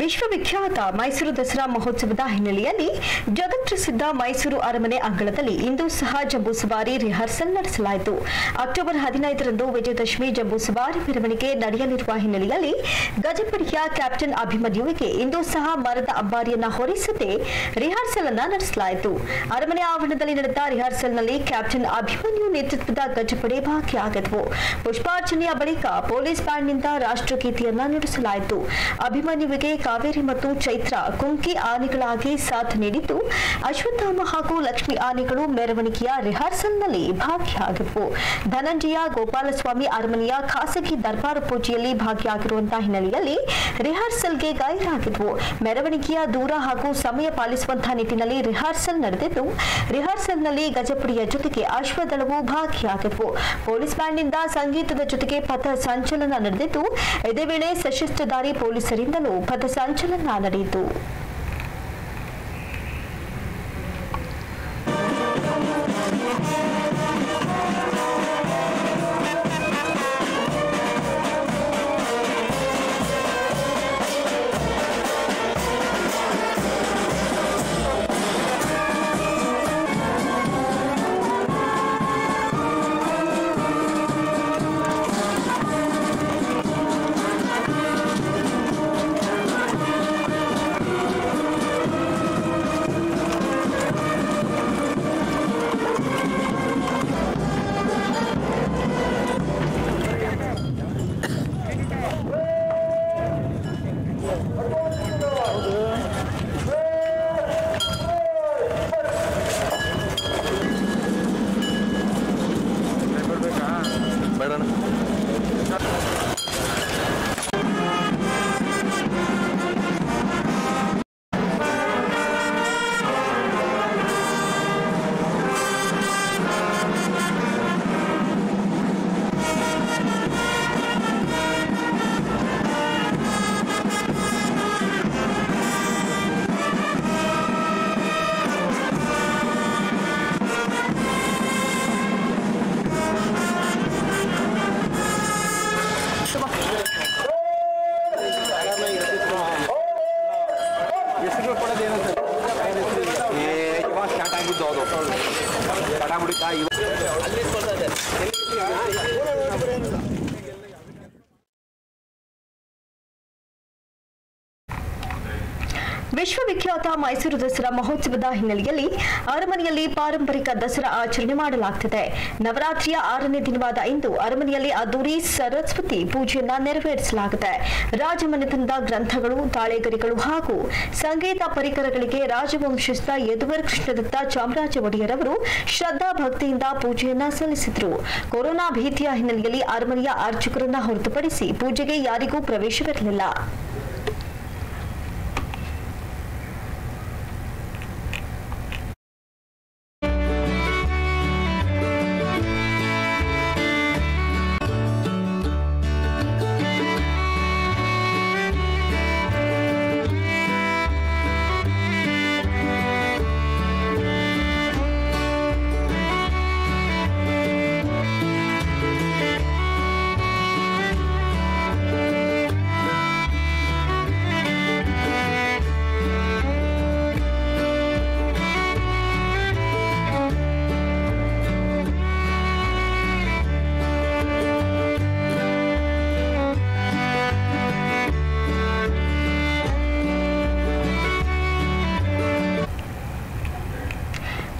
ವಿಶ್ವವಿಖ್ಯಾತ ಮೈಸೂರು ದಸರಾ ಮಹೋತ್ಸವದ ಹಿನ್ನೆಲೆಯಲ್ಲಿ ಜಗತ್ಪ್ರಸಿದ್ಧ ಮೈಸೂರು ಅರಮನೆ ಅಂಗಳದಲ್ಲಿ ಇಂದು ಸಹ ಜಂಬೂ ಸವಾರಿ ರಿಹರ್ಸಲ್ ನಡೆಸಲಾಯಿತು. ಅಕ್ಟೋಬರ್ 15ರಂದು ವಿಜಯದಶಮಿ ಜಂಬೂ ಸವಾರಿ ಮೆರವಣಿಗೆ ನಡೆಯಲಿರುವ ಹಿನ್ನೆಲೆಯಲ್ಲಿ ಗಜಪಡೆಯ ಕ್ಯಾಪ್ಟನ್ ಅಭಿಮನ್ಯುವಿಗೆ ಇಂದು ಸಹ ಮರದ ಅಂಬಾರಿಯನ್ನ ಹೊರಿಸದೆ ರಿಹರ್ಸಲ್ ಅನ್ನು ನಡೆಸಲಾಯಿತು. ಅರಮನೆ ಆವರಣದಲ್ಲಿ ನಡೆದ ರಿಹರ್ಸಲ್ನಲ್ಲಿ ಕ್ಯಾಪ್ಟನ್ ಅಭಿಮನ್ಯು ನೇತೃತ್ವದ ಗಜಪಡೆ ಭಾಗಿಯಾಗಿದ್ದವು. ಪುಷ್ಪಾರ್ಚನೆಯ ಬಳಿಕ ಪೊಲೀಸ್ ಬ್ಯಾಂಡ್ನಿಂದ ರಾಷ್ಟ್ರಗೀತೆಯನ್ನ ನುಡಿಸಲಾಯಿತು. ಅಭಿಮನ್ಯುವಿಗೆ ಕಾವೇರಿ ಮತ್ತು ಚೈತ್ರ ಕುಂಕಿ ಆನೆಗಳಾಗಿ ಸಾಥ್ ನೀಡಿದ್ದು, ಅಶ್ವತ್ಥಾಮ ಹಾಗೂ ಲಕ್ಷ್ಮಿ ಆನೆಗಳು ಮೆರವಣಿಗೆಯ ರಿಹರ್ಸಲ್ನಲ್ಲಿ ಭಾಗಿಯಾಗಿದ್ದವು. ಧನಂಜಯ ಗೋಪಾಲಸ್ವಾಮಿ ಅರಮನೆಯ ಖಾಸಗಿ ದರ್ಬಾರು ಪೂಜೆಯಲ್ಲಿ ಭಾಗಿಯಾಗಿರುವಂತಹ ಹಿನ್ನೆಲೆಯಲ್ಲಿ ರಿಹರ್ಸಲ್ಗೆ ಗೈರಾಗಿದ್ದವು. ಮೆರವಣಿಗೆಯ ದೂರ ಹಾಗೂ ಸಮಯ ಪಾಲಿಸುವಂತಹ ನಿಟ್ಟಿನಲ್ಲಿ ರಿಹರ್ಸಲ್ ನಡೆದಿದ್ದು, ರಿಹರ್ಸಲ್ನಲ್ಲಿ ಗಜಪಡೆಯ ಜೊತೆಗೆ ಅಶ್ವದಳವು ಭಾಗಿಯಾಗಿದ್ದವು. ಪೊಲೀಸ್ ಬ್ಯಾಂಡ್ನಿಂದ ಸಂಗೀತದ ಜೊತೆಗೆ ಪಥ ಸಂಚಲನ ನಡೆದಿದ್ದು, ಇದೇ ವೇಳೆ ಸಶಸ್ತ್ರಧಾರಿ ಪೊಲೀಸರಿಂದಲೂ ಪಥ ಸಂಚಲನ ನಡೆಯಿತು. ವಿಶ್ವವಿಖ್ಯಾತ ಮೈಸೂರು ದಸರಾ ಮಹೋತ್ಸವದ ಹಿನ್ನೆಲೆಯಲ್ಲಿ ಅರಮನೆಯಲ್ಲಿ ಪಾರಂಪರಿಕ ದಸರಾ ಆಚರಣೆ ಮಾಡಲಾಗುತ್ತಿದೆ. ನವರಾತ್ರಿಯ 6ನೇ ದಿನವಾದ ಇಂದು ಅರಮನೆಯಲ್ಲಿ ಅದ್ದೂರಿ ಸರಸ್ವತಿ ಪೂಜೆಯನ್ನ ನೆರವೇರಿಸಲಾಗಿದೆ. ರಾಜಮನೆತನದ ಗ್ರಂಥಗಳು, ತಾಳೆಗರಿಗಳು ಹಾಗೂ ಸಂಗೀತ ಪರಿಕರಗಳಿಗೆ ರಾಜವಂಶಸ್ಥ ಯದುವೀರ್ ಕೃಷ್ಣದತ್ತ ಚಾಮರಾಜ ಒಡೆಯರ್ ಅವರು ಶ್ರದ್ಧಾ ಭಕ್ತಿಯಿಂದ ಪೂಜೆಯನ್ನ ಸಲ್ಲಿಸಿದರು. ಕೊರೋನಾ ಭೀತಿಯ ಹಿನ್ನೆಲೆಯಲ್ಲಿ ಅರಮನೆಯ ಅರ್ಚಕರನ್ನ ಹೊರತುಪಡಿಸಿ ಪೂಜೆಗೆ ಯಾರಿಗೂ ಪ್ರವೇಶವಿರಲಿಲ್ಲ.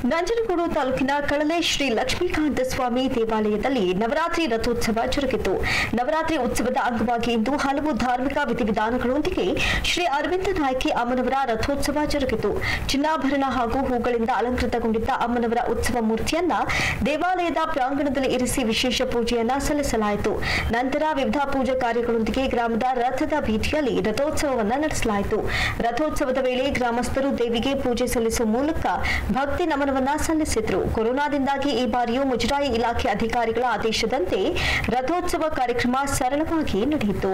ನಂಜನಗೂಡು ತಾಲೂಕಿನ ಕಳಲೆ ಶ್ರೀ ಲಕ್ಷ್ಮೀಕಾಂತ ಸ್ವಾಮಿ ದೇವಾಲಯದಲ್ಲಿ ನವರಾತ್ರಿ ರಥೋತ್ಸವ ಜರುಗಿತು. ನವರಾತ್ರಿ ಉತ್ಸವದ ಅಂಗವಾಗಿ ಇಂದು ಹಲವು ಧಾರ್ಮಿಕ ವಿಧಿವಿಧಾನಗಳೊಂದಿಗೆ ಶ್ರೀ ಅರವಿಂದ ನಾಯಕಿ ಅಮ್ಮನವರ ರಥೋತ್ಸವ ಜರುಗಿತು. ಚಿನ್ನಾಭರಣ ಹಾಗೂ ಹೂಗಳಿಂದ ಅಲಂಕೃತಗೊಂಡಿದ್ದ ಅಮ್ಮನವರ ಉತ್ಸವ ಮೂರ್ತಿಯನ್ನ ದೇವಾಲಯದ ಪ್ರಾಂಗಣದಲ್ಲಿ ಇರಿಸಿ ವಿಶೇಷ ಪೂಜೆಯನ್ನ ಸಲ್ಲಿಸಲಾಯಿತು. ನಂತರ ವಿವಿಧ ಪೂಜಾ ಕಾರ್ಯಗಳೊಂದಿಗೆ ಗ್ರಾಮದ ರಥದ ಬೀದಿಯಲ್ಲಿ ರಥೋತ್ಸವವನ್ನು ನಡೆಸಲಾಯಿತು. ರಥೋತ್ಸವದ ವೇಳೆ ಗ್ರಾಮಸ್ಥರು ದೇವಿಗೆ ಪೂಜೆ ಸಲ್ಲಿಸುವ ಮೂಲಕ ಭಕ್ತಿ ನಮನವನ್ನು ಸಲ್ಲಿಸಿದರು. ಕೊರೋನಾದಿಂದಾಗಿ ಈ ಬಾರಿಯೂ ಮುಜರಾಯಿ ಇಲಾಖೆ ಅಧಿಕಾರಿಗಳ ಆದೇಶದಂತೆ ರಥೋತ್ಸವ ಕಾರ್ಯಕ್ರಮ ಸರಳವಾಗಿ ನಡೆಯಿತು.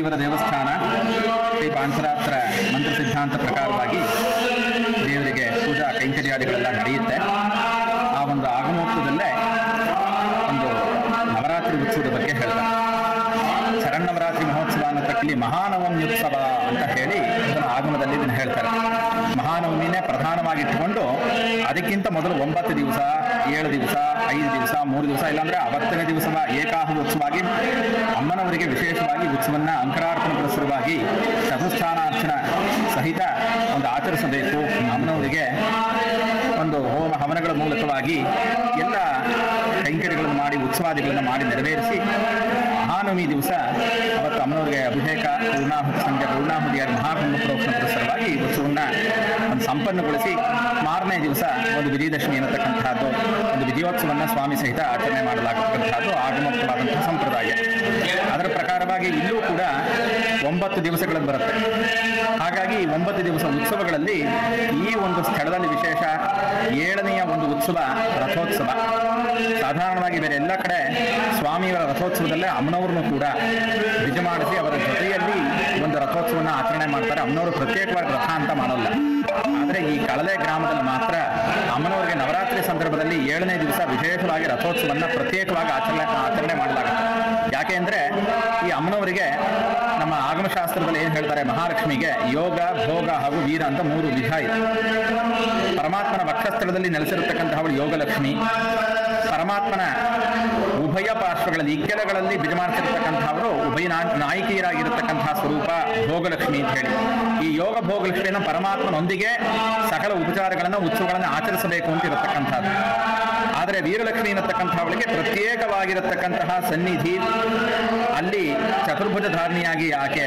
ಸ್ವಾಮಿಯವರ ದೇವಸ್ಥಾನ ಶ್ರೀ ಪಾಂಚರಾತ್ರ ಮಂತ್ರ ಸಿದ್ಧಾಂತ ಪ್ರಕಾರವಾಗಿ ದೇವರಿಗೆ ಪೂಜಾ ಕೈಂಕರ್ಯಾದಿಗಳೆಲ್ಲ ನಡೆಯುತ್ತೆ. ಆ ಒಂದು ಆಗಮೋತ್ಸವದಲ್ಲೇ ಒಂದು ನವರಾತ್ರಿ ಉತ್ಸವದ ಬಗ್ಗೆ ಹೇಳ್ತಾರೆ. ಶರನ್ನವರಾತ್ರಿ ಮಹೋತ್ಸವ ಅನ್ನತಕ್ಕಲ್ಲಿ ಮಹಾನವಮ್ಯುತ್ಸವ ಅಂತ ಹೇಳಿ ಅದನ್ನು ಆಗಮದಲ್ಲಿ ಇದನ್ನು ಹೇಳ್ತಾರೆ. ಮಹಾನವಮಿನೇ ಪ್ರಧಾನವಾಗಿಟ್ಟುಕೊಂಡು ಅದಕ್ಕಿಂತ ಮೊದಲು 9 ದಿವಸ, 7 ದಿವಸ, 5 ದಿವಸ, 3 ದಿವಸ, ಇಲ್ಲಾಂದ್ರೆ ಅವತ್ತನೇ ದಿವಸವ ಏಕಾಹ ಉತ್ಸವವಾಗಿ ಅಮ್ಮನವರಿಗೆ ವಿಶೇಷವಾಗಿ ಉತ್ಸವನ್ನ ಅಂಕರಾರ್ಪಣ ಪುರಸ್ಸರವಾಗಿ ಚತುಸ್ಥಾನಾರ್ಚನ ಸಹಿತ ಒಂದು ಆಚರಿಸಬೇಕು. ಅಮ್ಮನವರಿಗೆ ಒಂದು ಹೋಮ ಹವನಗಳ ಮೂಲಕವಾಗಿ ಎಲ್ಲ ಕೈಂಕರ್ಯಗಳನ್ನು ಮಾಡಿ ಉತ್ಸವಾದಿಗಳನ್ನು ಮಾಡಿ ನೆರವೇರಿಸಿ ಮಹಾನವಮಿ ದಿವಸ ಅವತ್ತು ಅಮ್ಮನವರಿಗೆ ಅಭಿಷೇಕ ಪೂರ್ಣಾಹುತಿ ಸಂಜೆ ಪೂರ್ಣಾಹುತಿಯಾಗಿ ಮಹಾಕುಂಭ ಪ್ರೋಕ್ಷಣ ಪುರಸ್ಸರವಾಗಿ ಉತ್ಸವನ್ನ ಒಂದು ಸಂಪನ್ನಗೊಳಿಸಿ ಮಾರನೇ ದಿವಸ ಒಂದು ವಿಜಯದಶಮಿ ಅನ್ನತಕ್ಕಂತಹದ್ದು ಒಂದು ವಿಜಯೋತ್ಸವನ್ನ ಸ್ವಾಮಿ ಸಹಿತ ಆಚರಣೆ ಮಾಡಲಾಗತಕ್ಕಂತಹದ್ದು ಆಗಮೋಕ್ತವಾದಂತಹ ಸಂಪ್ರದಾಯ. ಅದರ ಪ್ರಕಾರವಾಗಿ ಇಲ್ಲೂ ಕೂಡ 9 ದಿವಸಗಳು ಬರುತ್ತೆ. ಹಾಗಾಗಿ 9 ದಿವಸ ಉತ್ಸವಗಳಲ್ಲಿ ಈ ಒಂದು ಸ್ಥಳದಲ್ಲಿ ವಿಶೇಷ 7ನೆಯ ಒಂದು ಉತ್ಸವ ರಥೋತ್ಸವ. ಸಾಧಾರಣವಾಗಿ ಬೇರೆ ಎಲ್ಲ ಕಡೆ ಸ್ವಾಮಿಯವರ ರಥೋತ್ಸವದಲ್ಲೇ ಅಮ್ಮನವ್ರನ್ನು ಕೂಡ ವಿಜಯ ಮಾಡಿಸಿ ಅವರ ಜೊತೆಯಲ್ಲಿ ಒಂದು ರಥೋತ್ಸವನ ಆಚರಣೆ ಮಾಡ್ತಾರೆ. ಅಮ್ಮನವರು ಪ್ರತ್ಯೇಕವಾಗಿ ರಥ ಅಂತ ಮಾಡೋಲ್ಲ. ಆದರೆ ಈ ಕಳಲೆ ಗ್ರಾಮದಲ್ಲಿ ಮಾತ್ರ ಅಮ್ಮನವರಿಗೆ ನವರಾತ್ರಿ ಸಂದರ್ಭದಲ್ಲಿ 7ನೇ ದಿವಸ ವಿಶೇಷವಾಗಿ ರಥೋತ್ಸವನ್ನ ಪ್ರತ್ಯೇಕವಾಗಿ ಆಚರಣೆ ಮಾಡಲಾಗುತ್ತೆ. ಯಾಕೆ ಅಂದರೆ ಈ ಅಮ್ಮನವರಿಗೆ ನಮ್ಮ ಆಗಮಶಾಸ್ತ್ರದಲ್ಲಿ ಏನು ಹೇಳ್ತಾರೆ, ಮಹಾಲಕ್ಷ್ಮಿಗೆ ಯೋಗ, ಭೋಗ ಹಾಗೂ ವೀರ ಅಂತ 3 ವಿಧ ಇದೆ. ಪರಮಾತ್ಮನ ವಕ್ಷಸ್ಥಳದಲ್ಲಿ ನೆಲೆಸಿರತಕ್ಕಂತಹವಳು ಯೋಗಲಕ್ಷ್ಮಿ. ಪರಮಾತ್ಮನ ಉಭಯ ಪಾರ್ಶ್ವಗಳಲ್ಲಿ ಇಕ್ಕೆಲಗಳಲ್ಲಿ ಬಿಜಮಾಡ್ತಿರ್ತಕ್ಕಂಥವರು ಉಭಯ ನಾಯಕಿಯರಾಗಿರತಕ್ಕಂತಹ ಸ್ವರೂಪ ಭೋಗಲಕ್ಷ್ಮಿ ಅಂತ ಹೇಳಿ. ಈ ಯೋಗ ಭೋಗಲಕ್ಷ್ಮಿಯನ್ನು ಪರಮಾತ್ಮನೊಂದಿಗೆ ಸಕಲ ಉಪಚಾರಗಳನ್ನು ಉತ್ಸವಗಳನ್ನು ಆಚರಿಸಬೇಕು ಅಂತ ಇರತಕ್ಕಂಥದ್ದು. ಆದರೆ ವೀರಲಕ್ಷ್ಮಿ ಅನ್ನತಕ್ಕಂಥವಳಿಗೆ ಪ್ರತ್ಯೇಕವಾಗಿರತಕ್ಕಂತಹ ಸನ್ನಿಧಿ, ಅಲ್ಲಿ ಚತುರ್ಭುಜ ಧಾರಣಿಯಾಗಿ ಆಕೆ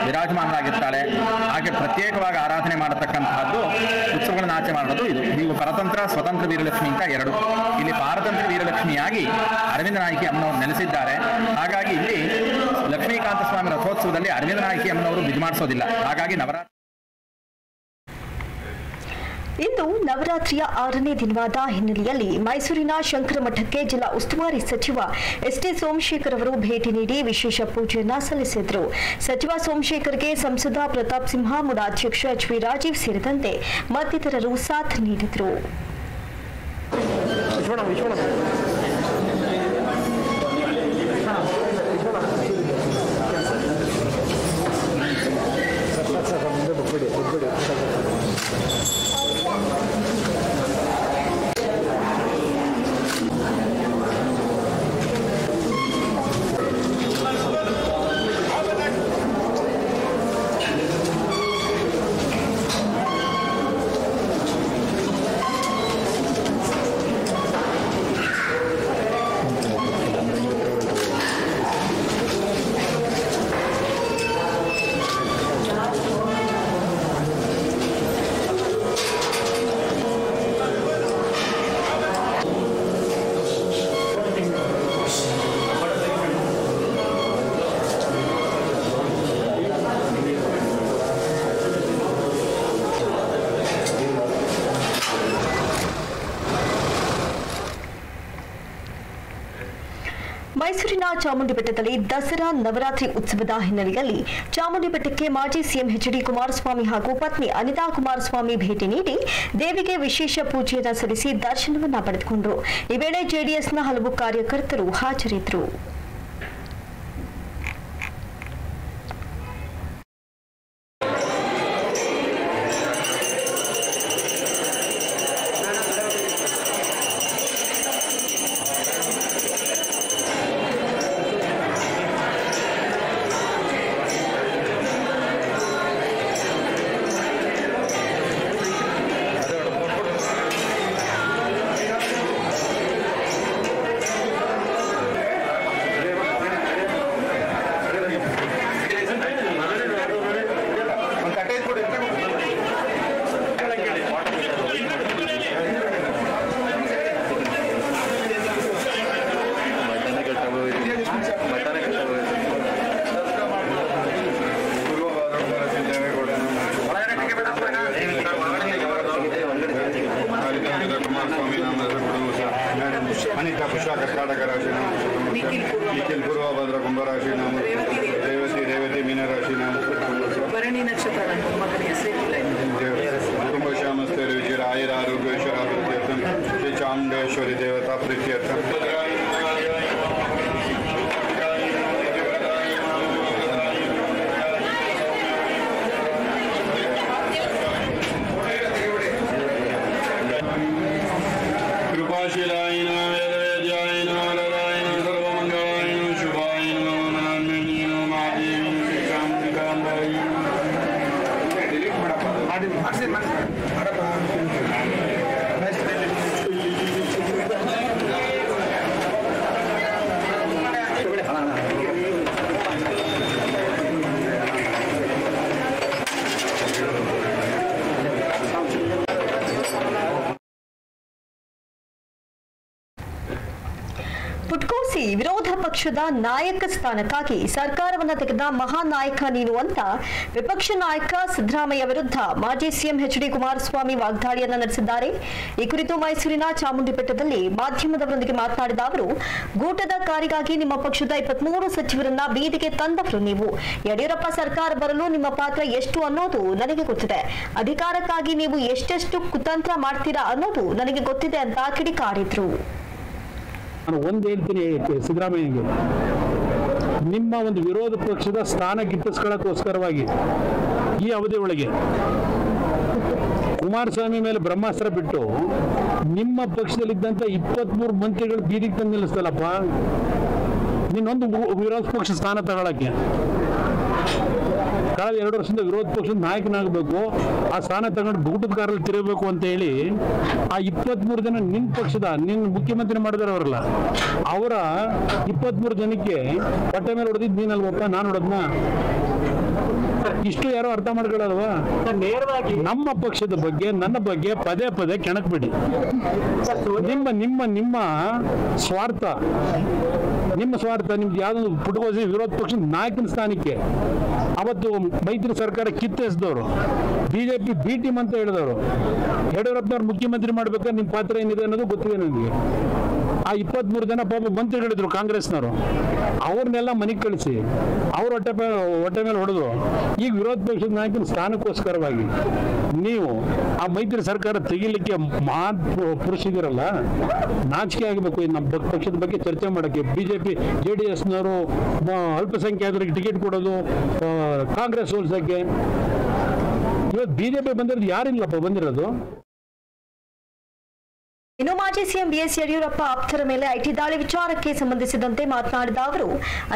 ವಿರಾಜಮಾನರಾಗಿರ್ತಾಳೆ. ಆಕೆ ಪ್ರತ್ಯೇಕವಾಗಿ ಆರಾಧನೆ ಮಾಡತಕ್ಕಂತಹದ್ದು ಉತ್ಸವಗಳನ್ನು ಆಚರಣೆ ಮಾಡೋದು ಇದು. ನೀವು ಪರತಂತ್ರ ಸ್ವತಂತ್ರ ವೀರಲಕ್ಷ್ಮಿ ಅಂತ 2. ಇಲ್ಲಿ ಪಾರತಂತ್ರ ವೀರಲಕ್ಷ್ಮಿಯಾಗಿ ಅರವಿಂದ ನಾಯಕಿ ಅಮ್ಮನವರು ನೆಲೆಸಿದ್ದಾರೆ. ಹಾಗಾಗಿ ಇಲ್ಲಿ ಲಕ್ಷ್ಮೀಕಾಂತ ಸ್ವಾಮಿ ರಥೋತ್ಸವದಲ್ಲಿ ಅರವಿಂದ ನಾಯಕಿ ಅಮ್ಮನವರು ಬಿಜು ಮಾಡಿಸೋದಿಲ್ಲ. ಹಾಗಾಗಿ ನವರಾತ್ರಿ ಇಂದು ನವರಾತ್ರಿಯ 6ನೇ ದಿನವಾದ ಹಿನ್ನೆಲೆಯಲ್ಲಿ ಮೈಸೂರಿನ ಶಂಕರಮಠಕ್ಕೆ ಜಿಲ್ಲಾ ಉಸ್ತುವಾರಿ ಸಚಿವ ಎಸ್.ಟಿ. ಸೋಮಶೇಖರ್ ಅವರು ಭೇಟಿ ನೀಡಿ ವಿಶೇಷ ಪೂಜೆಯನ್ನ ಸಲ್ಲಿಸಿದರು. ಸಚಿವ ಸೋಮಶೇಖರ್ಗೆ ಸಂಸದ ಪ್ರತಾಪ್ ಸಿಂಹ, ಮುಡಾಧ್ಯಕ್ಷ ಎಚ್.ವಿ. ರಾಜೀವ್ ಸೇರಿದಂತೆ ಮತ್ತಿತರರು ಸಾಥ್ ನೀಡಿದರು. ಮೈಸೂರಿನ ಚಾಮುಂಡಿ ಬೆಟ್ಟದಲ್ಲಿ ದಸರಾ ನವರಾತ್ರಿ ಉತ್ಸವದ ಹಿನ್ನೆಲೆಯಲ್ಲಿ ಚಾಮುಂಡಿ ಬೆಟ್ಟಕ್ಕೆ ಮಾಜಿ ಸಿಎಂ ಎಚ್.ಡಿ. ಕುಮಾರಸ್ವಾಮಿ ಹಾಗೂ ಪತ್ನಿ ಅನಿತಾ ಕುಮಾರಸ್ವಾಮಿ ಭೇಟಿ ನೀಡಿ ದೇವಿಗೆ ವಿಶೇಷ ಪೂಜೆಯನ್ನು ಸಲ್ಲಿಸಿ ದರ್ಶನವನ್ನ ಪಡೆದುಕೊಂಡರು. ಈ ವೇಳೆ ಜೆಡಿಎಸ್ನ ಹಲವು ಕಾರ್ಯಕರ್ತರು ಹಾಜರಿದ್ದರು. अनिता पुष्पा कर्नाटक राशि निखिल पूर्व भद्र कुंभ राशि रेवती रेवती मीन कुटुंबश्यामस्ते रुचिर आयुरारोग्यैश्वर्याभिवृद्ध्यर्थं श्री चामुण्डेश्वरी देवता प्रीत्यर्थं कृपाशीलाय नमः वेदवेद्याय नमः वरदाय नमः सर्वमङ्गलाय नमः शुभाय नमः नारायणाय नमः महादेवी श्रीकान्तिकान्ताय ಪುಟ್ಕೋಸಿ ವಿರೋಧ ಪಕ್ಷದ ನಾಯಕ ಸ್ಥಾನಕ್ಕಾಗಿ ಸರ್ಕಾರವನ್ನು ತೆಗೆದ ಮಹಾನಾಯಕ ನೀನು ಅಂತ ವಿಪಕ್ಷ ನಾಯಕ ಸಿದ್ದರಾಮಯ್ಯ ವಿರುದ್ಧ ಮಾಜಿ ಸಿಎಂ ಎಚ್.ಡಿ. ಕುಮಾರಸ್ವಾಮಿ ವಾಗ್ದಾಳಿಯನ್ನ ನಡೆಸಿದ್ದಾರೆ. ಈ ಕುರಿತು ಮೈಸೂರಿನ ಚಾಮುಂಡಿ ಬೆಟ್ಟದಲ್ಲಿ ಮಾಧ್ಯಮದವರೊಂದಿಗೆ ಮಾತನಾಡಿದ ಅವರು, ಗೂಟದ ಕಾರಿಗಾಗಿ ನಿಮ್ಮ ಪಕ್ಷದ 23 ಸಚಿವರನ್ನ ಬೀದಿಗೆ ತಂದವರು ನೀವು. ಯಡಿಯೂರಪ್ಪ ಸರ್ಕಾರ ಬರಲು ನಿಮ್ಮ ಪಾತ್ರ ಎಷ್ಟು ಅನ್ನೋದು ನನಗೆ ಗೊತ್ತಿದೆ. ಅಧಿಕಾರಕ್ಕಾಗಿ ನೀವು ಎಷ್ಟೆಷ್ಟು ಕುತಂತ್ರ ಮಾಡ್ತೀರಾ ಅನ್ನೋದು ನನಗೆ ಗೊತ್ತಿದೆ ಅಂತ ಕಿಡಿಕಾರಿದ್ರು. ನಾನು ಒಂದು ಹೇಳ್ತೀನಿ ಸಿದ್ದರಾಮಯ್ಯಗೆ, ನಿಮ್ಮ ಒಂದು ವಿರೋಧ ಪಕ್ಷದ ಸ್ಥಾನ ಗಿಟ್ಟಿಸ್ಕೊಳ್ಳೋಕ್ಕೋಸ್ಕರವಾಗಿ ಈ ಅವಧಿ ಒಳಗೆ ಕುಮಾರಸ್ವಾಮಿ ಮೇಲೆ ಬ್ರಹ್ಮಾಸ್ತ್ರ ಬಿಟ್ಟು ನಿಮ್ಮ ಪಕ್ಷದಲ್ಲಿದ್ದಂಥ 23 ಮಂತ್ರಿಗಳು ಬೀದಿಗೆ ತಂದು ನಿಲ್ಲಿಸ್ತಲ್ಲಪ್ಪ. ನೀನೊಂದು ವಿರೋಧ ಪಕ್ಷ ಸ್ಥಾನ ತಗೊಳಕ್ಕೆ ಕಳೆದ 2 ವರ್ಷದಿಂದ ವಿರೋಧ ಪಕ್ಷದ ನಾಯಕನಾಗಬೇಕು, ಆ ಸ್ಥಾನ ತಗೊಂಡು ಗೂಟದ ಕಾರಲ್ಲಿ ತಿರುಗಬೇಕು ಅಂತ ಹೇಳಿ ಆ 23 ಜನ ನಿನ್ನ ಪಕ್ಷದ ನಿನ್ನ ಮುಖ್ಯಮಂತ್ರಿ ಮಾಡಿದವರಲ್ಲ, ಅವರ 23 ಜನಕ್ಕೆ ಹೊಟ್ಟೆ ಮೇಲೆ ಹೊಡೆದಿದ್ದು ನೀನಲ್ವಪ್ಪ, ನಾನು ಹೊಡೆದ್ನ? ಇಷ್ಟು ಯಾರೋ ಅರ್ಥ ಮಾಡ್ಕೊಳ್ಳಲ್ವಾ? ನೇರವಾಗಿ ನಮ್ಮ ಪಕ್ಷದ ಬಗ್ಗೆ ನನ್ನ ಬಗ್ಗೆ ಪದೇ ಪದೇ ಕೆಣಕ್ಬಿಡಿ. ನಿಮ್ಮ ನಿಮ್ಮ ನಿಮ್ಮ ಸ್ವಾರ್ಥ ನಿಮ್ದು ಯಾವ್ದೊಂದು ಪುಟಗೋಸಿ ವಿರೋಧ ಪಕ್ಷದ ನಾಯಕನ ಸ್ಥಾನಕ್ಕೆ ಅವತ್ತು ಮೈತ್ರಿ ಸರ್ಕಾರ ಕಿತ್ತೆಸ್ದವರು, ಬಿಜೆಪಿ ಬಿ ಟೀಮ್ ಅಂತ ಹೇಳಿದವರು, ಯಡಿಯೂರಪ್ಪನವ್ರು ಮುಖ್ಯಮಂತ್ರಿ ಮಾಡ್ಬೇಕಾದ್ರೆ ನಿಮ್ಮ ಪಾತ್ರ ಏನಿದೆ ಅನ್ನೋದು ಗೊತ್ತಿದೆ ನನಗೆ. ಆ 23 ಜನ ಪಾಪ ಮಂತ್ರಿಗಳಿದ್ರು ಕಾಂಗ್ರೆಸ್ನವರು, ಅವ್ರನ್ನೆಲ್ಲ ಮನೆಗೆ ಕಳಿಸಿ ಅವ್ರ ಹೊಟ್ಟೆ ಮೇಲೆ ಹೊಡೆದು ಈಗ ವಿರೋಧ ಪಕ್ಷದ ನಾಯಕನ ಸ್ಥಾನಕ್ಕೋಸ್ಕರವಾಗಿ ನೀವು ಆ ಮೈತ್ರಿ ಸರ್ಕಾರ ತೆಗಿಲಿಕ್ಕೆ ಮಹಾನ್ ಪುರುಷಿದಿರಲ್ಲ, ನಾಚಿಕೆ ಆಗಬೇಕು. ನಮ್ಮ ಪಕ್ಷದ ಬಗ್ಗೆ ಚರ್ಚೆ ಮಾಡೋಕ್ಕೆ ಬಿಜೆಪಿ JDSನವರು ಅಲ್ಪಸಂಖ್ಯಾತರಿಗೆ ಟಿಕೆಟ್ ಕೊಡೋದು, ಕಾಂಗ್ರೆಸ್ ಸೋಲ್ಸಕ್ಕೆ. ಇವತ್ತು ಬಿಜೆಪಿ ಬಂದಿರೋದು ಯಾರಿಲ್ಲಪ್ಪ ಬಂದಿರೋದು? ಇನ್ನು ಮಾಜಿ ಸಿಎಂ ಬಿಎಸ್ ಯಡಿಯೂರಪ್ಪ ಆಪ್ತರ ಮೇಲೆ ಐಟಿ ದಾಳಿ ವಿಚಾರಕ್ಕೆ ಸಂಬಂಧಿಸಿದಂತೆ ಮಾತನಾಡಿದ ಅವರು,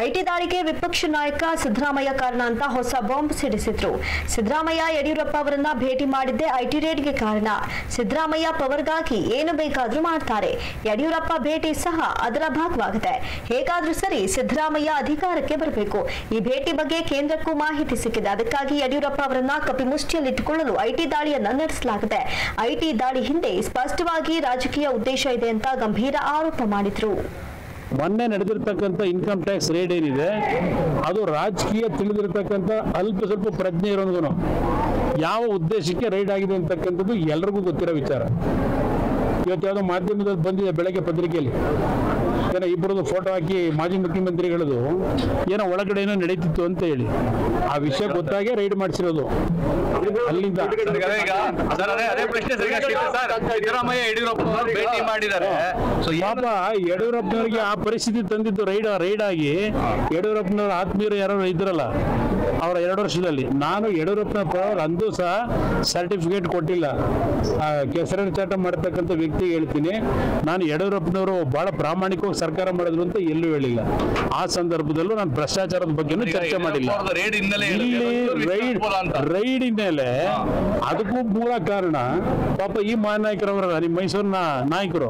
ಐಟಿ ದಾಳಿಗೆ ವಿಪಕ್ಷ ನಾಯಕ ಸಿದ್ದರಾಮಯ್ಯ ಕಾರಣ ಅಂತ ಹೊಸ ಬಾಂಬ್ ಸಿಡಿಸಿದ್ರು. ಸಿದ್ದರಾಮಯ್ಯ ಯಡಿಯೂರಪ್ಪ ಅವರನ್ನ ಭೇಟಿ ಮಾಡಿದ್ದೇ ಐಟಿ ರೇಡ್ಗೆ ಕಾರಣ. ಸಿದ್ದರಾಮಯ್ಯ ಪವರ್ಗಾಗಿ ಏನು ಬೇಕಾದ್ರೂ ಮಾಡ್ತಾರೆ, ಯಡಿಯೂರಪ್ಪ ಭೇಟಿ ಸಹ ಅದರ ಭಾಗವಾಗಿದೆ. ಹೇಗಾದ್ರೂ ಸರಿ ಸಿದ್ದರಾಮಯ್ಯ ಅಧಿಕಾರಕ್ಕೆ ಬರಬೇಕು. ಈ ಭೇಟಿ ಬಗ್ಗೆ ಕೇಂದ್ರಕ್ಕೂ ಮಾಹಿತಿ ಸಿಕ್ಕಿದೆ, ಅದಕ್ಕಾಗಿ ಯಡಿಯೂರಪ್ಪ ಅವರನ್ನ ಕಪಿಮುಷ್ಟಿಯಲ್ಲಿಟ್ಟುಕೊಳ್ಳಲು ಐಟಿ ದಾಳಿಯನ್ನ ನಡೆಸಲಾಗಿದೆ. ಐಟಿ ದಾಳಿ ಹಿಂದೆ ಸ್ಪಷ್ಟವಾಗಿ ರಾಜಕೀಯ ಉದ್ದೇಶ ಇದೆ ಅಂತ ಗಂಭೀರ ಆರೋಪ ಮಾಡಿದ್ರು. ಮೊನ್ನೆ ನಡೆದಿರ್ತಕ್ಕಂಥ ಇನ್ಕಮ್ ಟ್ಯಾಕ್ಸ್ ರೇಡ್ ಏನಿದೆ ಅದು ರಾಜಕೀಯ ತಿಳಿದಿರ್ತಕ್ಕಂಥ ಸ್ವಲ್ಪ ಪ್ರಜ್ಞೆ ಇರೋದು ಯಾವ ಉದ್ದೇಶಕ್ಕೆ ರೈಡ್ ಆಗಿದೆ ಅಂತಕ್ಕಂಥದ್ದು ಎಲ್ರಿಗೂ ಗೊತ್ತಿರೋ ವಿಚಾರ. ಇವತ್ತು ಯಾವುದೋ ಮಾಧ್ಯಮದಲ್ಲಿ ಬಂದಿದೆ ಬೆಳಗ್ಗೆ ಪತ್ರಿಕೆಯಲ್ಲಿ, ಏನೋ ಇಬ್ಬರದು ಫೋಟೋ ಹಾಕಿ ಮಾಜಿ ಮುಖ್ಯಮಂತ್ರಿಗಳದು ಏನೋ ಒಳಗಡೆ ಏನೋ ನಡೀತಿತ್ತು ಅಂತ ಹೇಳಿ ಆ ವಿಷಯ ಗೊತ್ತಾಗೆ ರೈಡ್ ಮಾಡಿಸಿರೋದು. ಅಲ್ಲಿಂದ ಪಾಪ ಯಡಿಯೂರಪ್ಪನವರಿಗೆ ಆ ಪರಿಸ್ಥಿತಿ ತಂದಿದ್ದು ರೈಡ್ ಆಗಿ ಯಡಿಯೂರಪ್ಪನವರ ಆತ್ಮೀಯರು ಯಾರು ಇದ್ರಲ್ಲ ಅವರ 2 ವರ್ಷದಲ್ಲಿ ನಾನು ಯಡಿಯೂರಪ್ಪನ ಅಂದು ಸಹ ಸರ್ಟಿಫಿಕೇಟ್ ಕೊಟ್ಟಿಲ್ಲ. ಕೆಸರಿನ ಚಾಟ ಮಾಡತಕ್ಕಂಥ ವ್ಯಕ್ತಿಗೆ ಹೇಳ್ತೀನಿ, ನಾನು ಯಡಿಯೂರಪ್ಪನವರು ಬಹಳ ಪ್ರಾಮಾಣಿಕವಾಗಿ ಸರ್ಕಾರ ಮಾಡಿದ್ರು ಅಂತ ಎಲ್ಲೂ ಹೇಳಿಲ್ಲ. ಆ ಸಂದರ್ಭದಲ್ಲೂ ನಾನು ಭ್ರಷ್ಟಾಚಾರದ ಬಗ್ಗೆನೂ ಚರ್ಚೆ ಮಾಡಿಲ್ಲ. ರೈಡ್ ಹಿನ್ನೆಲೆ ಅದಕ್ಕೂ ಮೂಲ ಕಾರಣ ಪಾಪ ಈ ಮಹಾನಾಯಕರವರ ನಿಮ್ಮ ಮೈಸೂರಿನ ನಾಯಕರು.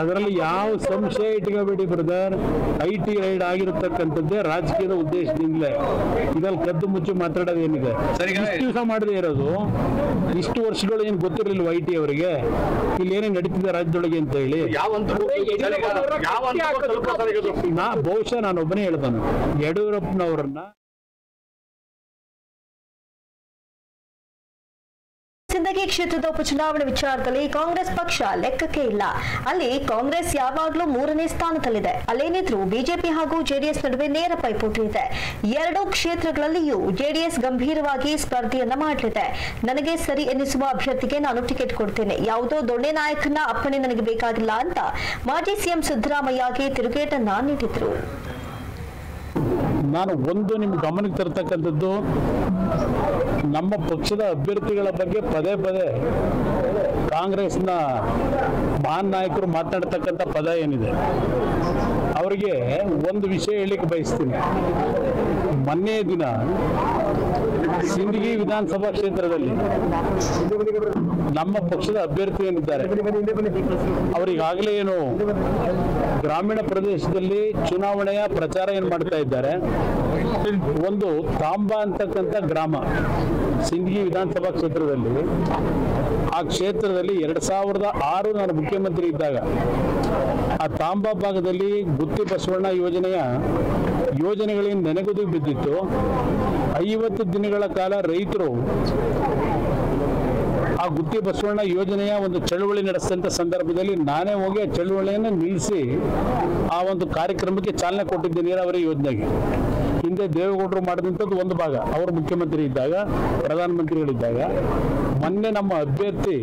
ಅದರಲ್ಲಿ ಯಾವ ಸಂಶಯ ಇಟ್ಕೋಬೇಡಿ ಬ್ರದರ್, ಐಟಿ ರೈಡ್ ಆಗಿರತಕ್ಕಂಥದ್ದೇ ರಾಜಕೀಯದ ಉದ್ದೇಶದಿಂದಲೇ. ಇದ್ರಲ್ಲಿ ಕದ್ದು ಮುಚ್ಚಿ ಮಾತಾಡೋದೇನಿದೆ? ಇಷ್ಟು ದಿವಸ ಮಾಡದೇ ಇರೋದು, ಇಷ್ಟು ವರ್ಷಗಳು ಏನು ಗೊತ್ತಿರಲಿಲ್ಲ ಐಟಿ ಅವರಿಗೆ ಇಲ್ಲಿ ಏನೇನು ನಡೀತಿದೆ ರಾಜ್ಯದೊಳಗೆ ಅಂತ ಹೇಳಿ. ಬಹುಶಃ ನಾನು ಒಬ್ಬನೇ ಹೇಳ್ತಾನೆ, ಯಡಿಯೂರಪ್ಪನವರನ್ನ ಸಿಂದಗಿ ಕ್ಷೇತ್ರದ ಉಪಚುನಾವಣೆ ವಿಚಾರದಲ್ಲಿ ಕಾಂಗ್ರೆಸ್ ಪಕ್ಷ ಲೆಕ್ಕಕ್ಕೆ ಇಲ್ಲ. ಅಲ್ಲಿ ಕಾಂಗ್ರೆಸ್ ಯಾವಾಗಲೂ 3ನೇ ಸ್ಥಾನದಲ್ಲಿದೆ. ಅಲ್ಲೇನಿದ್ರು ಬಿಜೆಪಿ ಹಾಗೂ ಜೆಡಿಎಸ್ ನಡುವೆ ನೇರ ಪೈಪೋಟಿ ಇದೆ. ಎರಡೂ ಕ್ಷೇತ್ರಗಳಲ್ಲಿಯೂ ಜೆಡಿಎಸ್ ಗಂಭೀರವಾಗಿ ಸ್ಪರ್ಧೆಯನ್ನ ಮಾಡಲಿದೆ. ನನಗೆ ಸರಿ ಎನ್ನಿಸುವ ಅಭ್ಯರ್ಥಿಗೆ ನಾನು ಟಿಕೆಟ್ ಕೊಡ್ತೇನೆ. ಯಾವುದೋ ದೊಣ್ಣೆ ನಾಯಕನ ಅಪ್ಪಣೆ ನನಗೆ ಬೇಕಾಗಿಲ್ಲ ಅಂತ ಮಾಜಿ ಸಿಎಂ ಸಿದ್ದರಾಮಯ್ಯಗೆ ತಿರುಗೇಟನ್ನ ನೀಡಿದ್ರು. ನಾನು ನಿಮ್ಮ ಗಮನಕ್ಕೆ ತರ್ತಕ್ಕಂಥದ್ದು, ನಮ್ಮ ಪಕ್ಷದ ಅಭ್ಯರ್ಥಿಗಳ ಬಗ್ಗೆ ಪದೇ ಪದೇ ಕಾಂಗ್ರೆಸ್ನ ಮಹಾನ್ ನಾಯಕರು ಮಾತನಾಡ್ತಕ್ಕಂಥ ಪದ ಏನಿದೆ, ಅವರಿಗೆ ಒಂದು ವಿಷಯ ಹೇಳಿಕ್ಕೆ ಬಯಸ್ತೀನಿ. ಮೊನ್ನೆ ದಿನ ಸಿಂದಗಿ ವಿಧಾನಸಭಾ ಕ್ಷೇತ್ರದಲ್ಲಿ ನಮ್ಮ ಪಕ್ಷದ ಅಭ್ಯರ್ಥಿ ಏನಿದ್ದಾರೆ ಅವರಿಗಾಗಲೇ ಏನು ಗ್ರಾಮೀಣ ಪ್ರದೇಶದಲ್ಲಿ ಚುನಾವಣೆಯ ಪ್ರಚಾರ ಏನು ಮಾಡ್ತಾ ಇದ್ದಾರೆ. ಒಂದು ತಾಂಬಾ ಅಂತಕ್ಕಂಥ ಗ್ರಾಮ ಸಿಂದಗಿ ವಿಧಾನಸಭಾ ಕ್ಷೇತ್ರದಲ್ಲಿ, ಆ ಕ್ಷೇತ್ರದಲ್ಲಿ 2006 ನಾನು ಮುಖ್ಯಮಂತ್ರಿ ಇದ್ದಾಗ ಆ ತಾಂಬಾ ಭಾಗದಲ್ಲಿ ಗುತ್ತಿ ಬಸವಣ್ಣ ಯೋಜನೆಗಳಿಗೆ ನೆನೆಗುದಿ ಬಿದ್ದಿತ್ತು. 50 ದಿನಗಳ ಕಾಲ ರೈತರು ಆ ಗುತ್ತಿ ಬಸವಣ್ಣ ಯೋಜನೆಯ ಒಂದು ಚಳುವಳಿ ನಡೆಸಿದಂಥ ಸಂದರ್ಭದಲ್ಲಿ ನಾನೇ ಹೋಗಿ ಆ ಚಳುವಳಿಯನ್ನು ನಿಲ್ಲಿಸಿ ಆ ಒಂದು ಕಾರ್ಯಕ್ರಮಕ್ಕೆ ಚಾಲನೆ ಕೊಟ್ಟಿದ್ದೆ. ನೀರಾವರಿ ಯೋಜನೆಗೆ ಹಿಂದೆ ದೇವೇಗೌಡರು ಮಾಡಿದಂಥದ್ದು ಒಂದು ಭಾಗ, ಅವರು ಮುಖ್ಯಮಂತ್ರಿ ಇದ್ದಾಗ, ಪ್ರಧಾನಮಂತ್ರಿಗಳಿದ್ದಾಗ. ಮೊನ್ನೆ ನಮ್ಮ ಅಭ್ಯರ್ಥಿ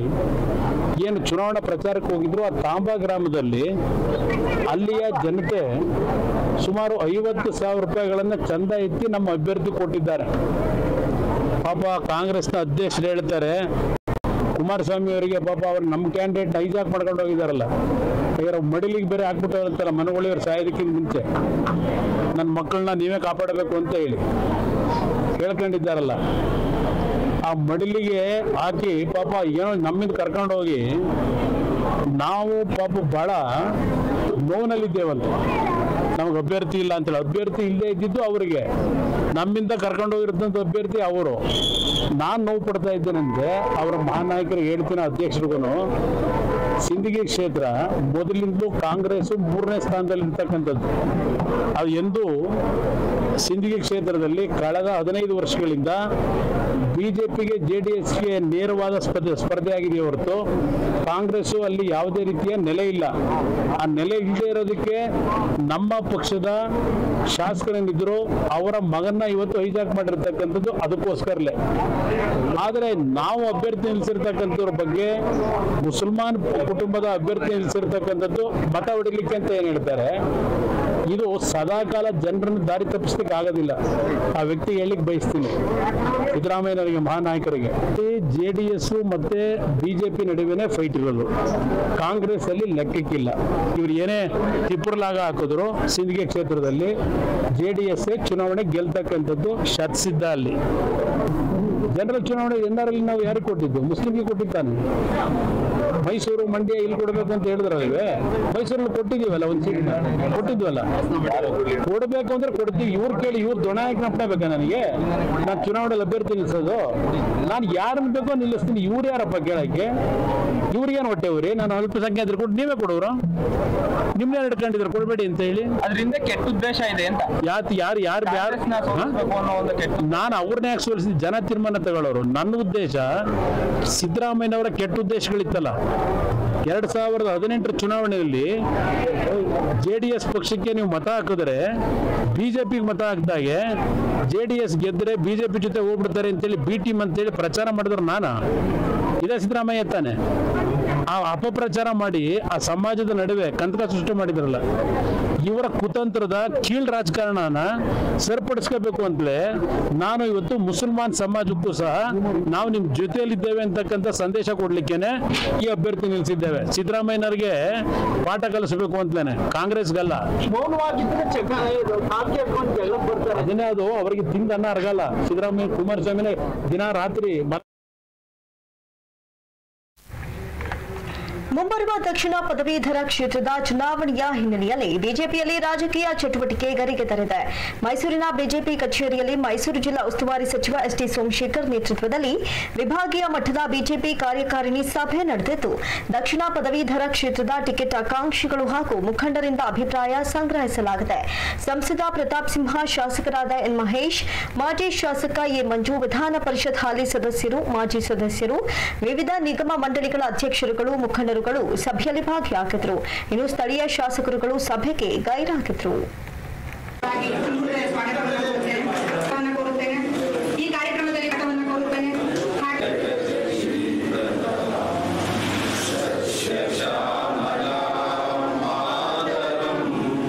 ಏನು ಚುನಾವಣಾ ಪ್ರಚಾರಕ್ಕೆ ಹೋಗಿದ್ರು, ಆ ತಾಂಬಾ ಗ್ರಾಮದಲ್ಲಿ ಅಲ್ಲಿಯ ಜನತೆ ಸುಮಾರು 50,000 ರೂಪಾಯಿಗಳನ್ನು ಚಂದ ಎತ್ತಿ ನಮ್ಮ ಅಭ್ಯರ್ಥಿ ಕೊಟ್ಟಿದ್ದಾರೆ. ಪಾಪ ಕಾಂಗ್ರೆಸ್ನ ಅಧ್ಯಕ್ಷರು ಹೇಳ್ತಾರೆ, ಕುಮಾರಸ್ವಾಮಿ ಅವರಿಗೆ ಪಾಪ ಅವ್ರು ನಮ್ಮ ಕ್ಯಾಂಡಿಡೇಟ್ ಹೈಜಾಕ್ ಮಾಡ್ಕೊಂಡು ಹೋಗಿದಾರಲ್ಲ, ಇವರ ಮಡಿಲಿಗೆ ಬೇರೆ ಹಾಕ್ಬಿಟ್ಟವ್ರಂತಲ್ಲ, ಮನಗೊಳ್ಳಿಯವ್ರು ಸಾಯೋದಕ್ಕಿಂತ ಮುಂಚೆ ನನ್ನ ಮಕ್ಕಳನ್ನ ನೀವೇ ಕಾಪಾಡಬೇಕು ಅಂತ ಹೇಳಿ ಹೇಳ್ಕೊಂಡಿದ್ದಾರಲ್ಲ. ಆ ಮಡಿಲಿಗೆ ಹಾಕಿ ಪಾಪ ಏನೋ ನಮ್ಮಿಂದ ಕರ್ಕೊಂಡು ಹೋಗಿ ನಾವು ಪಾಪ ಬಹಳ ನೋವಿನಲ್ಲಿದ್ದೇವಲ್ಲ, ನಮಗೆ ಅಭ್ಯರ್ಥಿ ಇಲ್ಲ ಅಂತೇಳಿ. ಅಭ್ಯರ್ಥಿ ಇಲ್ಲದೆ ಇದ್ದಿದ್ದು ಅವರಿಗೆ, ನಮ್ಮಿಂದ ಕರ್ಕೊಂಡು ಹೋಗಿರ್ತಂಥ ಅಭ್ಯರ್ಥಿ ಅವರು. ನಾನು ನೋವು ಪಡ್ತಾ ಇದ್ದೇನೆಂದ್ರೆ ಅವರ ಮಹಾನಾಯಕರಿಗೆ ಹೇಳ್ತೀನಿ, ಅಧ್ಯಕ್ಷರಿಗೂ, ಸಿಂದಗಿ ಕ್ಷೇತ್ರ ಮೊದಲಿಂದಲೂ ಕಾಂಗ್ರೆಸ್ 3ನೇ ಸ್ಥಾನದಲ್ಲಿ ಇರ್ತಕ್ಕಂಥದ್ದು. ಅದು ಎಂದು ಸಿಂದಗಿ ಕ್ಷೇತ್ರದಲ್ಲಿ ಕಳೆದ 15 ವರ್ಷಗಳಿಂದ ಬಿಜೆಪಿಗೆ ಜೆಡಿಎಸ್ಗೆ ನೇರವಾದ ಸ್ಪರ್ಧೆ ಆಗಿದೆ ಹೊರತು ಕಾಂಗ್ರೆಸ್ ಅಲ್ಲಿ ಯಾವುದೇ ರೀತಿಯ ನೆಲೆ ಇಲ್ಲ. ಆ ನೆಲೆ ಇಲ್ಲದೆ ಇರೋದಕ್ಕೆ ನಮ್ಮ ಪಕ್ಷದ ಶಾಸಕರೇನಿದ್ರು ಅವರ ಮಗನ್ನ ಇವತ್ತು ಹೈಜಾಕ್ ಮಾಡಿರ್ತಕ್ಕಂಥದ್ದು ಅದಕ್ಕೋಸ್ಕರಲೇ. ಆದರೆ ನಾವು ಅಭ್ಯರ್ಥಿ ನಿಲ್ಲಿಸಿರ್ತಕ್ಕಂಥವ್ರ ಬಗ್ಗೆ, ಮುಸಲ್ಮಾನ್ ಕುಟುಂಬದ ಅಭ್ಯರ್ಥಿ ನಿಲ್ಲಿಸಿರ್ತಕ್ಕಂಥದ್ದು ಮತ ಹೊಡಿಲಿಕ್ಕೆ ಅಂತ ಏನ್ ಹೇಳ್ತಾರೆ, ಇದು ಸದಾಕಾಲ ಜನರನ್ನು ದಾರಿ ತಪ್ಪಿಸ್ಲಿಕ್ಕೆ ಆಗೋದಿಲ್ಲ. ಆ ವ್ಯಕ್ತಿ ಹೇಳಿಕ್ ಬಯಸ್ತೀನಿ, ಸಿದ್ದರಾಮಯ್ಯನವರಿಗೆ, ಮಹಾನಾಯಕರಿಗೆ. ಜೆಡಿಎಸ್ ಮತ್ತೆ ಬಿಜೆಪಿ ನಡುವೆನೆ ಫೈಟ್ಗಳು, ಕಾಂಗ್ರೆಸ್ ಅಲ್ಲಿ ಲೆಕ್ಕಕ್ಕಿಲ್ಲ. ಇವ್ರು ಏನೇ ತಿಪ್ಪುರ್ಲಾಗ ಹಾಕಿದ್ರು ಸಿಂದಗಿ ಕ್ಷೇತ್ರದಲ್ಲಿ ಜೆಡಿಎಸ್ ಚುನಾವಣೆ ಗೆಲ್ತಕ್ಕಂಥದ್ದು ಶತಸಿದ್ಧ. ಅಲ್ಲಿ ಜನರಲ್ ಚುನಾವಣೆ NRL ನಾವು ಯಾರಿಗೆ ಕೊಟ್ಟಿದ್ದು? ಮುಸ್ಲಿಂಗೆ ಕೊಟ್ಟಿದ್ದಾನೆ. ಮೈಸೂರು, ಮಂಡ್ಯ ಇಲ್ಲಿ ಕೊಡಬೇಕು ಅಂತ ಹೇಳಿದ್ರಲ್ವೇ, ಮೈಸೂರಲ್ಲಿ ಕೊಟ್ಟಿದ್ದೀವಲ್ಲ, ಒಂದು ಸೀಟ್ ಕೊಟ್ಟಿದ್ವಲ್ಲ. ಕೊಡಬೇಕು ಅಂದ್ರೆ ಕೊಡ್ತೀವಿ. ಇವ್ರು ಕೇಳಿ ಇವ್ರು ದೊಣಾಯಕ ನಪ್ಪಬೇಕಾ ನನಗೆ? ನಾನು ಚುನಾವಣೆಯಲ್ಲಿ ಅಭ್ಯರ್ಥಿ ನಿಲ್ಲಿಸೋದು? ನಾನು ಯಾರನ್ನ ಬೇಕೋ ನಿಲ್ಲಿಸ್ತೀನಿ. ಇವ್ರು ಯಾರಪ್ಪ ಕೇಳಕ್ಕೆ? ಇವ್ರಿಗೇನು ಹೊಟ್ಟೆವ್ರಿ? ನಾನು ಅಲ್ಪಸಂಖ್ಯಾತರು ಕೊಟ್ಟು ನೀವೇ ಕೊಡೋರು, ನಿಮ್ನೇ ಹಿಡ್ಕೊಂಡಿದ್ರು ಕೊಡಬೇಡಿ ಅಂತ ಹೇಳಿ. ಅದರಿಂದ ಕೆಟ್ಟ ಉದ್ದೇಶ ಇದೆ ಅಂತ ಯಾರು ನಾನು ಅವ್ರನ್ನ ಯಾಕೆ ಸೋಲಿಸಿದ? ಜನ ತೀರ್ಮಾನ ತಗೊಳ್ಳೋರು. ನನ್ನ ಉದ್ದೇಶ ಸಿದ್ದರಾಮಯ್ಯನವರ ಕೆಟ್ಟ ಉದ್ದೇಶಗಳಿತ್ತಲ್ಲ. 2018 ಚುನಾವಣೆಯಲ್ಲಿ ಜೆಡಿಎಸ್ ಪಕ್ಷಕ್ಕೆ ನೀವು ಮತ ಹಾಕಿದ್ರೆ, ಬಿಜೆಪಿಗೆ ಮತ ಹಾಕಿದಾಗೆ ಜೆಡಿಎಸ್ ಗೆದ್ರೆ ಬಿಜೆಪಿ ಜೊತೆ ಹೋಗ್ಬಿಡ್ತಾರೆ ಅಂತೇಳಿ ಬಿ ಟೀಮ್ ಅಂತೇಳಿ ಪ್ರಚಾರ ಮಾಡಿದ್ರು ನಾನು. ಇದೇ ಸಿದ್ದರಾಮಯ್ಯ ತಾನೆ? ಆ ಅಪಪ್ರಚಾರ ಮಾಡಿ ಆ ಸಮಾಜದ ನಡುವೆ ಕಂಟಕ ಸೃಷ್ಟಿ ಮಾಡಿದ್ರಲ್ಲ. ಇವರ ಕುತಂತ್ರದ ಕೀಳ್ ರಾಜಕಾರಣನ ಸರಿಪಡಿಸ್ಕೋಬೇಕು ಅಂತಲೇ ನಾನು ಇವತ್ತು ಮುಸಲ್ಮಾನ್ ಸಮಾಜಕ್ಕೂ ಸಹ ನಾವು ನಿಮ್ ಜೊತೆಯಲ್ಲಿದ್ದೇವೆ ಅಂತಕ್ಕಂಥ ಸಂದೇಶ ಕೊಡ್ಲಿಕ್ಕೇನೆ ಈ ಅಭ್ಯರ್ಥಿ ನಿಲ್ಲಿಸಿದ್ದೇವೆ. ಸಿದ್ದರಾಮಯ್ಯನವರಿಗೆ ಪಾಠ ಕಲಿಸಬೇಕು ಅಂತಲೇ, ಕಾಂಗ್ರೆಸ್ಗಲ್ಲ. ಅದನ್ನೇ ಅದು ಅವರಿಗೆ ತಿಂದನ್ನ ಅರ್ಗಲ್ಲ. ಸಿದ್ದರಾಮಯ್ಯ, ಕುಮಾರಸ್ವಾಮಿನೇ ದಿನ ರಾತ್ರಿ ಮುಂಬರುವ ದಕ್ಷಿಣ ಪದವೀಧರ ಕ್ಷೇತ್ರದ ಚುನಾವಣೆಯ ಹಿನ್ನೆಲೆಯಲ್ಲಿ ಬಿಜೆಪಿಯಲ್ಲಿ ರಾಜಕೀಯ ಚಟುವಟಿಕೆ ಗರಿಗೆದರಿದೆ. ಮೈಸೂರಿನ ಬಿಜೆಪಿ ಕಚೇರಿಯಲ್ಲಿ ಮೈಸೂರು ಜಿಲ್ಲಾ ಉಸ್ತುವಾರಿ ಸಚಿವ ಎಸ್ಟಿ ಸೋಮಶೇಖರ್ ನೇತೃತ್ವದಲ್ಲಿ ವಿಭಾಗೀಯ ಮಟ್ಟದ ಬಿಜೆಪಿ ಕಾರ್ಯಕಾರಿಣಿ ಸಭೆ ನಡೆದಿದ್ದು, ದಕ್ಷಿಣ ಪದವೀಧರ ಕ್ಷೇತ್ರದ ಟಿಕೆಟ್ ಆಕಾಂಕ್ಷಿಗಳು ಹಾಗೂ ಮುಖಂಡರಿಂದ ಅಭಿಪ್ರಾಯ ಸಂಗ್ರಹಿಸಲಾಗಿದೆ. ಸಂಸದ ಪ್ರತಾಪ್ ಸಿಂಹ, ಶಾಸಕರಾದ ಎನ್ ಮಹೇಶ್, ಮಾಜಿ ಶಾಸಕ ಎ ಮಂಜು, ವಿಧಾನ ಪರಿಷತ್ ಹಾಲಿ ಸದಸ್ಯರು, ಮಾಜಿ ಸದಸ್ಯರು, ವಿವಿಧ ನಿಗಮ ಮಂಡಳಿಗಳ ಅಧ್ಯಕ್ಷರುಗಳು, ಮುಖಂಡರುಗಳು ಸಭೆಯಲ್ಲಿ ಭಾಗಿಯಾಗಿದ್ದರು. ಇನ್ನು ಸ್ಥಳೀಯ ಶಾಸಕರುಗಳು ಸಭೆಗೆ ಗೈರಾಗಿದ್ದರು. ಈ ಕಾರ್ಯಕ್ರಮದಲ್ಲಿ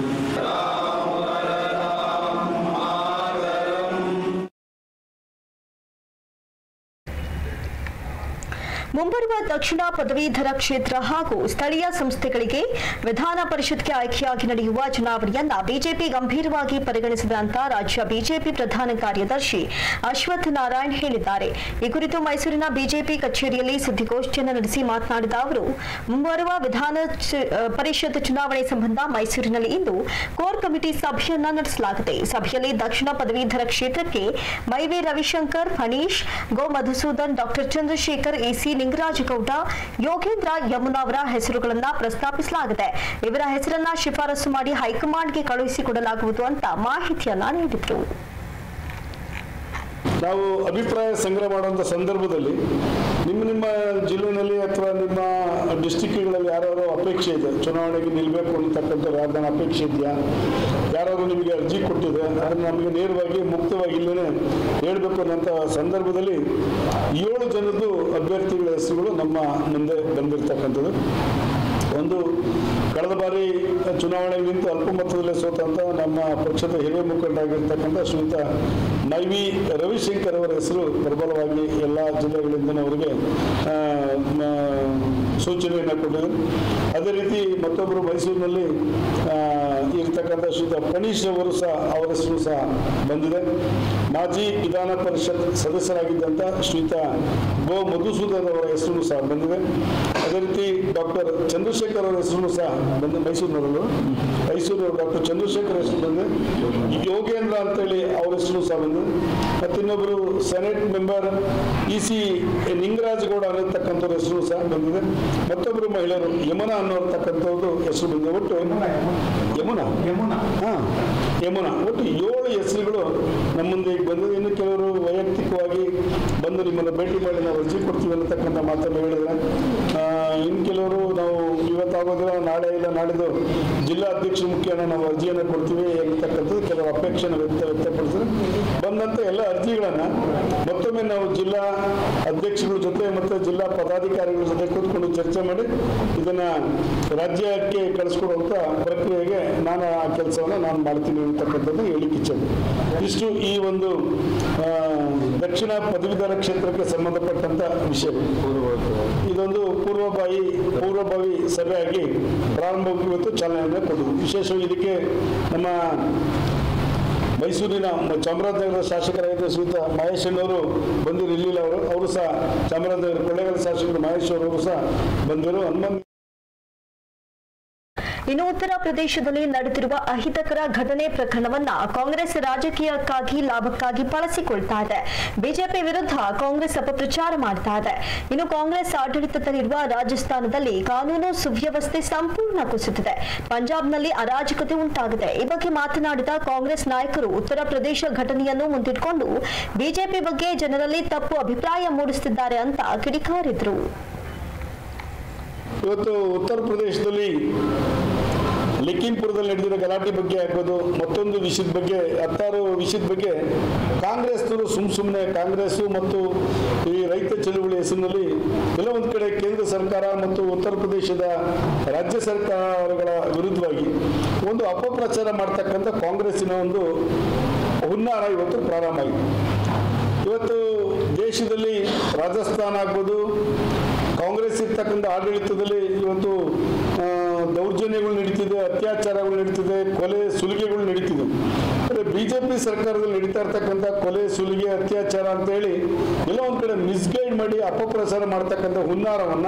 ಮುಂಬರುವ ದಕ್ಷಿಣ ಪದವೀಧರ ಕ್ಷೇತ್ರ ಹಾಗೂ ಸ್ಥಳೀಯ ಸಂಸ್ಥೆಗಳಿಗೆ ವಿಧಾನ ಪರಿಷತ್ಗೆ ಆಯ್ಕೆಯಾಗಿ ನಡೆಯುವ ಚುನಾವಣೆಯನ್ನ ಬಿಜೆಪಿ ಗಂಭೀರವಾಗಿ ಪರಿಗಣಿಸಿದೆ ಅಂತ ರಾಜ್ಯ ಬಿಜೆಪಿ ಪ್ರಧಾನ ಕಾರ್ಯದರ್ಶಿ ಅಶ್ವಥ್ ನಾರಾಯಣ್ ಹೇಳಿದ್ದಾರೆ. ಈ ಕುರಿತು ಮೈಸೂರಿನ ಬಿಜೆಪಿ ಕಚೇರಿಯಲ್ಲಿ ಸುದ್ದಿಗೋಷ್ಠಿಯನ್ನು ನಡೆಸಿ ಮಾತನಾಡಿದ ಅವರು, ಮುಂಬರುವ ವಿಧಾನ ಪರಿಷತ್ ಚುನಾವಣೆ ಸಂಬಂಧ ಮೈಸೂರಿನಲ್ಲಿ ಇಂದು ಕೋರ್ ಕಮಿಟಿ ಸಭೆಯನ್ನ ನಡೆಸಲಾಗಿದೆ. ಸಭೆಯಲ್ಲಿ ದಕ್ಷಿಣ ಪದವೀಧರ ಕ್ಷೇತ್ರಕ್ಕೆ ಮೈವಿ ರವಿಶಂಕರ್, ಫಣೀಶ್, ಗೋ ಮಧುಸೂದನ್, ಡಾಕ್ಟರ್ ಚಂದ್ರಶೇಖರ್, ಎಸಿ ಲಿಂಗರಾಜಗೌಡ, ಯೋಗೇಂದ್ರ ಯಮುನಾ ಅವರ ಹೆಸರುಗಳನ್ನು ಪ್ರಸ್ತಾಪಿಸಲಾಗಿದೆ. ಇವರ ಹೆಸರನ್ನ ಶಿಫಾರಸು ಮಾಡಿ ಹೈಕಮಾಂಡ್ಗೆ ಕಳುಹಿಸಿಕೊಡಲಾಗುವುದು ಅಂತ ಮಾಹಿತಿಯನ್ನ ನೀಡಿದರು. ನಾವು ಅಭಿಪ್ರಾಯ ಸಂಗ್ರಹ ಮಾಡುವಂಥ ಸಂದರ್ಭದಲ್ಲಿ ನಿಮ್ಮ ಜಿಲ್ಲೆಯಲ್ಲಿ ಅಥವಾ ನಿಮ್ಮ ಡಿಸ್ಟಿಕ್ಗಳಲ್ಲಿ ಯಾರಾದರೂ ಅಪೇಕ್ಷೆ ಇದೆ, ಚುನಾವಣೆಗೆ ನಿಲ್ಲಬೇಕು ಅನ್ನತಕ್ಕಂಥ ಯಾರ್ದಾನ ಅಪೇಕ್ಷೆ ಇದೆಯಾ, ಯಾರಾದರೂ ನಿಮಗೆ ಅರ್ಜಿ ಕೊಟ್ಟಿದೆ, ಅದನ್ನು ನಮಗೆ ನೇರವಾಗಿ ಮುಕ್ತವಾಗಿ ಇಲ್ಲೇ ಹೇಳಬೇಕು ಅನ್ನೋಂಥ ಸಂದರ್ಭದಲ್ಲಿ 7 ಜನದ್ದು ಅಭ್ಯರ್ಥಿಗಳ ಹೆಸರುಗಳು ನಮ್ಮ ಮುಂದೆ ಬಂದಿರತಕ್ಕಂಥದ್ದು. ಒಂದು, ಕಳೆದ ಬಾರಿ ಚುನಾವಣೆಗೆ ನಿಂತು ಅಲ್ಪಮತದಲ್ಲೇ ಸೋತಂತ ನಮ್ಮ ಪಕ್ಷದ ಹಿರಿಯ ಮುಖಂಡರಾಗಿರ್ತಕ್ಕಂಥ ಶ್ರೀಯುತ ಮೈವಿ ರವಿಶಂಕರ್ ಅವರ ಹೆಸರು ಪ್ರಬಲವಾಗಿ ಎಲ್ಲ ಜಿಲ್ಲೆಗಳಿಂದ ಅವರಿಗೆ ಸೂಚನೆಯನ್ನು ಕೊಟ್ಟಿದ್ದಾರೆ. ಅದೇ ರೀತಿ ಮತ್ತೊಬ್ಬರು ಮೈಸೂರಿನಲ್ಲಿ ಇರ್ತಕ್ಕಂಥ ಶ್ರೀಯುತ ಫಣೀಶ್ ಅವರು ಸಹ ಅವರ ಹೆಸರು ಸಹ ಬಂದಿದೆ. ಮಾಜಿ ವಿಧಾನ ಪರಿಷತ್ ಸದಸ್ಯರಾಗಿದ್ದಂಥ ಶ್ರೀಯುತ ಗೋ ಮಧುಸೂದನ್ ಅವರ ಹೆಸರು ಸಹ ಬಂದಿದೆ. ಅದೇ ರೀತಿ ಡಾಕ್ಟರ್ ಚಂದ್ರಶೇಖರ್ ಅವರ ಹೆಸರು ಸಹ ಬಂದು ಮೈಸೂರಿನವರು ಡಾಕ್ಟರ್ ಚಂದ್ರಶೇಖರ್ ಹೆಸರು ಬಂದಿದೆ. ಯೋಗೇಂದ್ರ ಅಂತೇಳಿ ಅವರ ಹೆಸರು ಸಹ ಬಂದಿದೆ. ಮತ್ತಿನ್ನೊಬ್ಬರು ಸೆನೆಟ್ ಮೆಂಬರ್ ಇಸಿ ಲಿಂಗರಾಜಗೌಡ ಅನ್ನತಕ್ಕಂಥವ್ರ ಹೆಸರು ಸಹ ಬಂದಿದೆ. ಮತ್ತೊಬ್ಬರು ಮಹಿಳೆಯರು ಯಮುನಾ ಅನ್ನೋರ್ತಕ್ಕಂಥವ್ರದ್ದು ಹೆಸರು ಬಂದಿದೆ. ಒಟ್ಟು ಯಮುನಾ ಒಟ್ಟು 7 ಹೆಸರುಗಳು ನಮ್ಮ ಮುಂದೆ ಈಗ ಬಂದಿದೆ. ಇನ್ನು ಕೆಲವರು ವೈಯಕ್ತಿಕವಾಗಿ ಬಂದು ನಿಮ್ಮನ್ನು ಭೇಟಿ ಮಾಡಿ ನಾವು ಅರ್ಜಿ ಕೊಡ್ತೀವಿ ಅನ್ನತಕ್ಕಂಥ ಮಾತನ್ನು ಹೇಳಿದ್ರೆ, ಇನ್ನು ಕೆಲವರು ನಾವು ಇವತ್ತಾಗೋದಿಲ್ಲ, ನಾಳೆ ಇಲ್ಲ ನಾಡಿದ್ದು ಜಿಲ್ಲಾ ಅಧ್ಯಕ್ಷರ ಮುಖ್ಯನ ನಾವು ಅರ್ಜಿಯನ್ನು ಕೊಡ್ತೀವಿ ಅನ್ನತಕ್ಕಂಥದ್ದು ಕೆಲವು ಅಪೇಕ್ಷೆಯನ್ನು ವ್ಯಕ್ತಪಡಿಸಿದ್ರೆ ಬಂದಂಥ ಎಲ್ಲ ಅರ್ಜಿಗಳನ್ನು ಮತ್ತೊಮ್ಮೆ ನಾವು ಜಿಲ್ಲಾ ಅಧ್ಯಕ್ಷಗಳ ಜೊತೆ ಮತ್ತು ಜಿಲ್ಲಾ ಪದಾಧಿಕಾರಿಗಳ ಜೊತೆ ಕೂತ್ಕೊಂಡು ಚರ್ಚೆ ಮಾಡಿ ಇದನ್ನು ರಾಜ್ಯಕ್ಕೆ ಕಳಿಸ್ಕೊಡುವಂಥ ಪ್ರಕ್ರಿಯೆಗೆ ನಾನು ಆ ಕೆಲಸವನ್ನು ನಾನು ಮಾಡ್ತೀನಿ ಅಂತಕ್ಕಂಥದ್ದು ಹೇಳಿಕೆ ಇಚ್ಛೆ. ಇಷ್ಟು ಈ ಒಂದು ದಕ್ಷಿಣ ಪದವೀಧರ ಕ್ಷೇತ್ರಕ್ಕೆ ಸಂಬಂಧಪಟ್ಟಂತ ವಿಷಯ. ಇದೊಂದು ಪೂರ್ವಭಾವಿ ಸಭೆಯಾಗಿ ಪ್ರಾರಂಭಕ್ಕೆ ಇವತ್ತು ಚಾಲನೆಯನ್ನು ಕೊಡುವುದು. ವಿಶೇಷವಾಗಿ ಇದಕ್ಕೆ ನಮ್ಮ ಮೈಸೂರಿನ ಚಾಮರಾಜನಗರದ ಶಾಸಕರಾಗಿದ್ದ ಶ್ರೀಯುತ ಮಹೇಶ್ ಅವರು ಬಂದಿರಲಿಲ್ಲ. ಅವರು ಸಹ ಚಾಮರಾಜನಗರ ಕೊಳ್ಳೇಗಾಲ ಶಾಸಕರು ಮಹೇಶ್ ಅವರು ಸಹ ಬಂದರು. ಇನ್ನು ಉತ್ತರ ಪ್ರದೇಶದಲ್ಲಿ ನಡೆದಿರುವ ಅಹಿತಕರ ಘಟನೆ ಪ್ರಕರಣವನ್ನ ಕಾಂಗ್ರೆಸ್ ರಾಜಕೀಯಕ್ಕಾಗಿ ಲಾಭಕ್ಕಾಗಿ ಬಳಸಿಕೊಳ್ತಾ ಇದೆ. ಬಿಜೆಪಿ ವಿರುದ್ಧ ಕಾಂಗ್ರೆಸ್ ಅಪಪ್ರಚಾರ ಮಾಡ್ತಾ ಇದೆ. ಇನ್ನು ಕಾಂಗ್ರೆಸ್ ಆಡಳಿತದಲ್ಲಿರುವ ರಾಜಸ್ಥಾನದಲ್ಲಿ ಕಾನೂನು ಸುವ್ಯವಸ್ಥೆ ಸಂಪೂರ್ಣ ಕುಸಿದಿದೆ. ಪಂಜಾಬ್ನಲ್ಲಿ ಅರಾಜಕತೆ ಉಂಟಾಗಿದೆ. ಈ ಬಗ್ಗೆ ಮಾತನಾಡಿದ ಕಾಂಗ್ರೆಸ್ ನಾಯಕರು ಉತ್ತರ ಪ್ರದೇಶ ಘಟನೆಯನ್ನು ಮುಂದಿಟ್ಟುಕೊಂಡು ಬಿಜೆಪಿ ಬಗ್ಗೆ ಜನರಲ್ಲಿ ತಪ್ಪು ಅಭಿಪ್ರಾಯ ಮೂಡಿಸುತ್ತಿದ್ದಾರೆ ಅಂತ ಕಿಡಿಕಾರಿದ್ರು. ಇವತ್ತು ಉತ್ತರ ಪ್ರದೇಶದಲ್ಲಿ ಲಖೀಂಪುರದಲ್ಲಿ ನಡೆದಿರೋ ಗಲಾಟೆ ಬಗ್ಗೆ ಆಗ್ಬೋದು, ಮತ್ತೊಂದು ವಿಷಯದ ಬಗ್ಗೆ 16 ವಿಷಯದ ಬಗ್ಗೆ ಕಾಂಗ್ರೆಸ್ನವರು ಸುಮ್ಮನೆ ಕಾಂಗ್ರೆಸ್ಸು ಮತ್ತು ಈ ರೈತ ಚಳುವಳಿ ಹೆಸರಿನಲ್ಲಿ ಕೆಲವೊಂದು ಕಡೆ ಕೇಂದ್ರ ಸರ್ಕಾರ ಮತ್ತು ಉತ್ತರ ಪ್ರದೇಶದ ರಾಜ್ಯ ಸರ್ಕಾರಗಳ ವಿರುದ್ಧವಾಗಿ ಒಂದು ಅಪಪ್ರಚಾರ ಮಾಡ್ತಕ್ಕಂಥ ಕಾಂಗ್ರೆಸ್ಸಿನ ಒಂದು ಹುನ್ನಾರ ಇವತ್ತು ಪ್ರಾರಂಭ ಆಗಿದೆ. ಇವತ್ತು ದೇಶದಲ್ಲಿ ರಾಜಸ್ಥಾನ ಆಗ್ಬೋದು, ಕಾಂಗ್ರೆಸ್ ಇರ್ತಕ್ಕಂಥ ಆಡಳಿತದಲ್ಲಿ ಇವತ್ತು ದೌರ್ಜನ್ಯಗಳು ನಡೀತಿದೆ, ಅತ್ಯಾಚಾರಗಳು ನಡೀತಿದೆ, ಕೊಲೆ ಸುಲಿಗೆಗಳು ನಡೀತಿದೆ. ಆದರೆ ಬಿಜೆಪಿ ಸರ್ಕಾರದಲ್ಲಿ ನಡೀತಾ ಇರ್ತಕ್ಕಂಥ ಕೊಲೆ ಸುಲಿಗೆ ಅತ್ಯಾಚಾರ ಅಂತೇಳಿ ಎಲ್ಲ ಒಂದು ಕಡೆ ಮಿಸ್ಗೈಡ್ ಮಾಡಿ ಅಪಪ್ರಚಾರ ಮಾಡ್ತಕ್ಕಂಥ ಹುನ್ನಾರವನ್ನ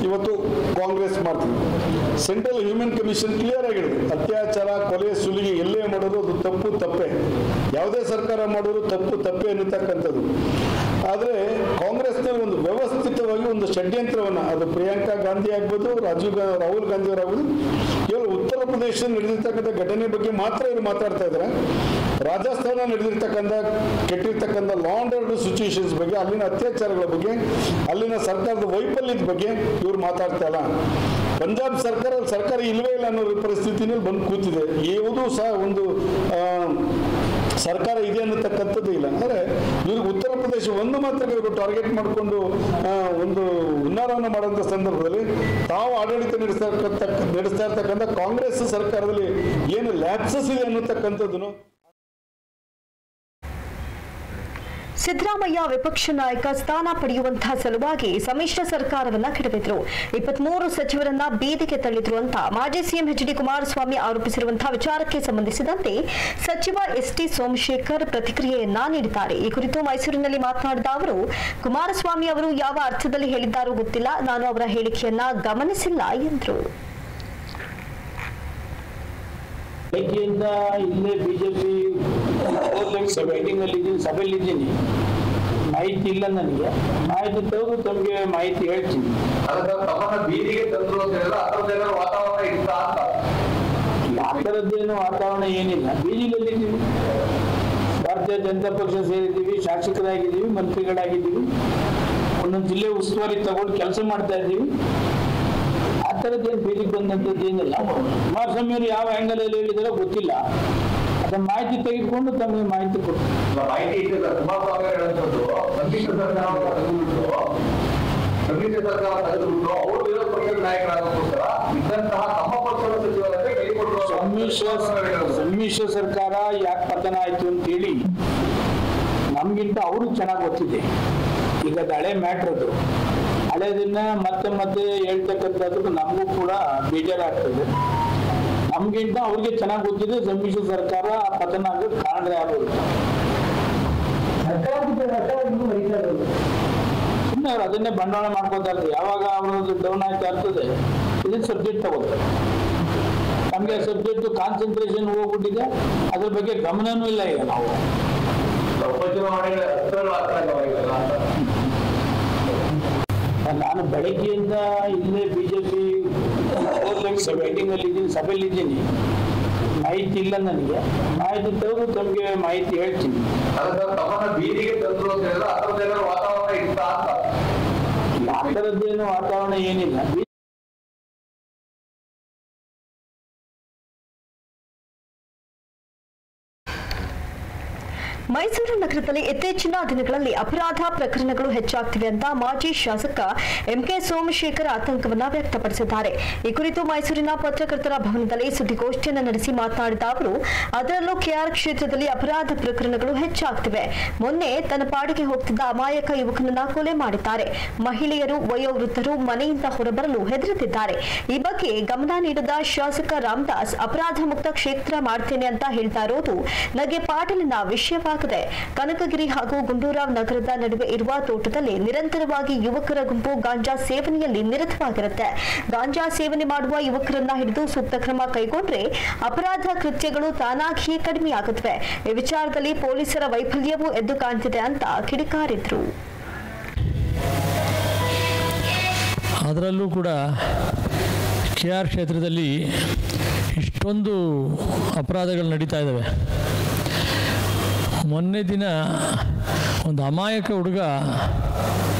ಇವತ್ತು ಕಾಂಗ್ರೆಸ್ ಮಾಡ್ತೀವಿ. ಸೆಂಟ್ರಲ್ ಹ್ಯೂಮನ್ ಕಮಿಷನ್ ಕ್ಲಿಯರ್ ಆಗಿದೆ, ಅತ್ಯಾಚಾರ ಕೊಲೆ ಸುಲಿಗೆ ಎಲ್ಲೇ ಮಾಡೋದು ಅದು ತಪ್ಪೇ, ಯಾವುದೇ ಸರ್ಕಾರ ಮಾಡೋದು ತಪ್ಪೇ ಅನ್ನತಕ್ಕಂಥದ್ದು. ಆದರೆ ಕಾಂಗ್ರೆಸ್ನಲ್ಲಿ ಒಂದು ವ್ಯವಸ್ಥಿತವಾಗಿ ಒಂದು ಷಡ್ಯಂತ್ರವನ್ನ, ಅದು ಪ್ರಿಯಾಂಕಾ ಗಾಂಧಿ ಆಗ್ಬೋದು, ರಾಹುಲ್ ಗಾಂಧಿ ಅವರಾಗ್ಬೋದು, ಕೇವಲ ಉತ್ತರ ಪ್ರದೇಶದಲ್ಲಿ ನಡೆದಿರ್ತಕ್ಕಂಥ ಘಟನೆ ಬಗ್ಗೆ ಮಾತ್ರ ಇವರು ಮಾತಾಡ್ತಾ ಇದ್ದಾರೆ. ರಾಜಸ್ಥಾನ ನಡೆದಿರ್ತಕ್ಕಂಥ ಕೆಟ್ಟಿರ್ತಕ್ಕಂಥ ಲಾ ಅಂಡ್ ಆರ್ಡರ್ ಸಿಚುವೇಶನ್ಸ್ ಬಗ್ಗೆ, ಅಲ್ಲಿನ ಅತ್ಯಾಚಾರಗಳ ಬಗ್ಗೆ, ಅಲ್ಲಿನ ಸರ್ಕಾರದ ವೈಫಲ್ಯದ ಬಗ್ಗೆ ಇವ್ರು ಮಾತಾಡ್ತಾ ಇಲ್ಲ. ಪಂಜಾಬ್ ಸರ್ಕಾರ ಇಲ್ವೇ ಇಲ್ಲ ಅನ್ನೋ ಪರಿಸ್ಥಿತಿನಲ್ಲಿ ಬಂದು ಕೂತಿದೆ. ಯಾವುದೂ ಸಹ ಒಂದು ಸರ್ಕಾರ ಇದೆ ಅನ್ನತಕ್ಕಂಥದ್ದು ಇಲ್ಲ. ಅಂದರೆ ಇವ್ರಿಗೆ ಉತ್ತರ ಪ್ರದೇಶ ಒಂದು ಮಾತ್ರ ಇವರು ಟಾರ್ಗೆಟ್ ಮಾಡಿಕೊಂಡು ಒಂದು ಹುನ್ನಾರವನ್ನು ಮಾಡುವಂಥ ಸಂದರ್ಭದಲ್ಲಿ ತಾವು ಆಡಳಿತ ನಡೆಸ್ತಾ ಇರ್ತಕ್ಕಂಥ ಕಾಂಗ್ರೆಸ್ ಸರ್ಕಾರದಲ್ಲಿ ಏನು ಲ್ಯಾಪ್ಸಸ್ ಇದೆ ಅನ್ನತಕ್ಕಂಥದ್ದನ್ನು. ಸಿದ್ದರಾಮಯ್ಯ ವಿಪಕ್ಷ ನಾಯಕ ಸ್ಥಾನ ಪಡೆಯುವಂತಹ ಸಲುವಾಗಿ ಸಮ್ಮಿಶ್ರ ಸರ್ಕಾರವನ್ನ ಕೆಡವಿದ್ರು, 23 ಸಚಿವರನ್ನ ಬೀದಿಗೆ ತಳ್ಳಿದ್ರು ಅಂತ ಮಾಜಿ ಸಿಎಂ ಎಚ್.ಡಿ. ಕುಮಾರಸ್ವಾಮಿ ಆರೋಪಿಸಿರುವಂತಹ ವಿಚಾರಕ್ಕೆ ಸಂಬಂಧಿಸಿದಂತೆ ಸಚಿವ ಎಸ್.ಟಿ. ಸೋಮಶೇಖರ್ ಪ್ರತಿಕ್ರಿಯೆಯನ್ನ ನೀಡಿದ್ದಾರೆ. ಈ ಕುರಿತು ಮೈಸೂರಿನಲ್ಲಿ ಮಾತನಾಡಿದ ಅವರು, ಕುಮಾರಸ್ವಾಮಿ ಅವರು ಯಾವ ಅರ್ಥದಲ್ಲಿ ಹೇಳಿದ್ದಾರೋ ಗೊತ್ತಿಲ್ಲ, ನಾನು ಅವರ ಹೇಳಿಕೆಯನ್ನ ಗಮನಿಸಿಲ್ಲ ಎಂದರು. ಇಲ್ಲೇ ಬಿಜೆಪಿ ಸಭೆಯಲ್ಲಿದ್ದೀನಿ, ಮಾಹಿತಿ ಇಲ್ಲ ನನಗೆ. ಮಾಹಿತಿ ತೆಗೆದು ತಮಗೆ ಮಾಹಿತಿ ಹೇಳ್ತೀನಿ. ಆ ಥರದ್ದೇನು ವಾತಾವರಣ ಏನಿಲ್ಲ. ಬೀದಿಯಲ್ಲಿದ್ದೀವಿ, ಭಾರತೀಯ ಜನತಾ ಪಕ್ಷ ಸೇರಿದ್ದೀವಿ, ಶಾಸಕರಾಗಿದ್ದೀವಿ, ಮಂತ್ರಿಗಳಾಗಿದ್ದೀವಿ, ಒಂದೊಂದು ಜಿಲ್ಲೆ ಉಸ್ತುವಾರಿ ತಗೊಂಡು ಕೆಲಸ ಮಾಡ್ತಾ ಇದ್ದೀವಿ. ಆ ಥರದ್ದೇನು ಬೀದಿಗೆ ಬಂದಂಥದ್ದು ಏನಿಲ್ಲ. ಕುಮಾರಸ್ವಾಮಿ ಅವರು ಯಾವ ಆ್ಯಂಗಲಲ್ಲಿ ಹೇಳಿದಾರೋ ಗೊತ್ತಿಲ್ಲ, ಅದನ್ನ ಮಾಹಿತಿ ತೆಗೆದುಕೊಂಡು ತಮಗೆ ಮಾಹಿತಿ ಕೊಟ್ಟು ಸಮ್ಮಿಶ್ರ ಸರ್ಕಾರ ಯಾಕೆ ಪತನ ಆಯ್ತು ಅಂತೇಳಿ ನಮ್ಗಿಂತ ಅವರು ಚೆನ್ನಾಗಿ ಗೊತ್ತಿದೆ. ಈಗ ಅದು ಹಳೆ ಮ್ಯಾಟ್ರ್, ಅದು ಹಳೆದನ್ನ ಮತ್ತೆ ಹೇಳ್ತಕ್ಕಂಥದ್ದು ನಮಗೂ ಕೂಡ ಬೇಜಾರಾಗ್ತದೆ. ನಮ್ಗಿಂತ ಅವ್ರಿಗೆ ಚೆನ್ನಾಗಿ ಗೊತ್ತಿದೆ ಸಮ್ಮಿಶ್ರ ಸರ್ಕಾರ ಪತನ ಆಗೋದು ಕಾರಣ ಯಾವುದು. ಸುಮ್ಮನೆ ಅವ್ರು ಅದನ್ನೇ ಬಂಡವಾಳ ಮಾಡ್ಕೊತಾ ಇರ್ತಾರೆ. ಯಾವಾಗ ಅವ್ರದ್ದು ಡೌನ್ ಆಗ್ತಾ ಇರ್ತದೆ, ಇದನ್ನ ಸಬ್ಜೆಕ್ಟ್ ತಗೋತಾರೆ. ನಮಗೆ ಸಬ್ಜೆಕ್ಟ್ ಕಾನ್ಸಂಟ್ರೇಷನ್ ಹೋಗ್ಬಿಟ್ಟಿದೆ, ಅದ್ರ ಬಗ್ಗೆ ಗಮನನೂ ಇಲ್ಲ. ಈಗ ನಾವು ನಾನು ಬೆಳಗ್ಗೆಯಿಂದ ಇಲ್ಲೇ ಬಿಜೆಪಿ ಸಭೆಯಲ್ಲಿದ್ದೀನಿ, ಮಾಹಿತಿ ಇಲ್ಲ ನನಗೆ. ಮಾಹಿತಿ ತೆಗೆದು ತಮಗೆ ಮಾಹಿತಿ ಹೇಳ್ತೀನಿ. ಆ ಥರದ್ದೇನು ವಾತಾವರಣ ಏನಿಲ್ಲ. ಮೈಸೂರು ನಗರದಲ್ಲಿ ಇತ್ತೀಚಿನ ದಿನಗಳಲ್ಲಿ ಅಪರಾಧ ಪ್ರಕರಣಗಳು ಹೆಚ್ಚಾಗ್ತಿವೆ ಅಂತ ಮಾಜಿ ಶಾಸಕ ಎಂಕೆ ಸೋಮಶೇಖರ್ ಆತಂಕವನ್ನ ವ್ಯಕ್ತಪಡಿಸಿದ್ದಾರೆ. ಈ ಕುರಿತು ಮೈಸೂರಿನ ಪತ್ರಕರ್ತರ ಭವನದಲ್ಲಿ ಸುದ್ದಿಗೋಷ್ಠಿಯನ್ನು ನಡೆಸಿ ಮಾತನಾಡಿದ ಅವರು, ಅದರಲ್ಲೂ ಕೆಆರ್ ಕ್ಷೇತ್ರದಲ್ಲಿ ಅಪರಾಧ ಪ್ರಕರಣಗಳು ಹೆಚ್ಚಾಗ್ತಿವೆ. ಮೊನ್ನೆ ತನ್ನ ಪಾಡಿಗೆ ಹೋಗ್ತಿದ್ದ ಅಮಾಯಕ ಯುವಕನನ್ನ ಕೊಲೆ ಮಾಡಿದ್ದಾರೆ. ಮಹಿಳೆಯರು, ವಯೋವೃದ್ಧರು ಮನೆಯಿಂದ ಹೊರಬರಲು ಹೆದರುತ್ತಿದ್ದಾರೆ. ಈ ಬಗ್ಗೆ ಗಮನ ನೀಡದ ಶಾಸಕ ರಾಮದಾಸ್ ಅಪರಾಧ ಮುಕ್ತ ಕ್ಷೇತ್ರ ಮಾಡ್ತೇನೆ ಅಂತ ಹೇಳ್ತಾ ಇರೋದು ನನಗೆ ಪಾಟಲಿನ ವಿಷಯವಾಗಿದೆ. ಕನಕಗಿರಿ ಹಾಗೂ ಗುಂಡೂರಾವ್ ನಗರದ ನಡುವೆ ಇರುವ ತೋಟದಲ್ಲಿ ನಿರಂತರವಾಗಿ ಯುವಕರ ಗುಂಪು ಗಾಂಜಾ ಸೇವನೆಯಲ್ಲಿ ನಿರತವಾಗಿರುತ್ತೆ. ಗಾಂಜಾ ಸೇವನೆ ಮಾಡುವ ಯುವಕರನ್ನ ಹಿಡಿದು ಸೂಕ್ತ ಕ್ರಮ ಕೈಗೊಂಡ್ರೆ ಅಪರಾಧ ಕೃತ್ಯಗಳು ತಾನಾಗಿಯೇ ಕಡಿಮೆಯಾಗುತ್ತವೆ. ಈ ವಿಚಾರದಲ್ಲಿ ಪೊಲೀಸರ ವೈಫಲ್ಯವೂ ಎದ್ದು ಕಾಣ್ತಿದೆ ಅಂತ ಕಿಡಿಕಾರಿದ್ರು. ಅದರಲ್ಲೂ ಕೂಡ ಕೆಆರ್ ಕ್ಷೇತ್ರದಲ್ಲಿ ಇಷ್ಟೊಂದು ಅಪರಾಧಗಳು ನಡೀತಾ ಇದ್ದಾವೆ. ಮೊನ್ನೆ ದಿನ ಒಂದು ಅಮಾಯಕ ಹುಡುಗ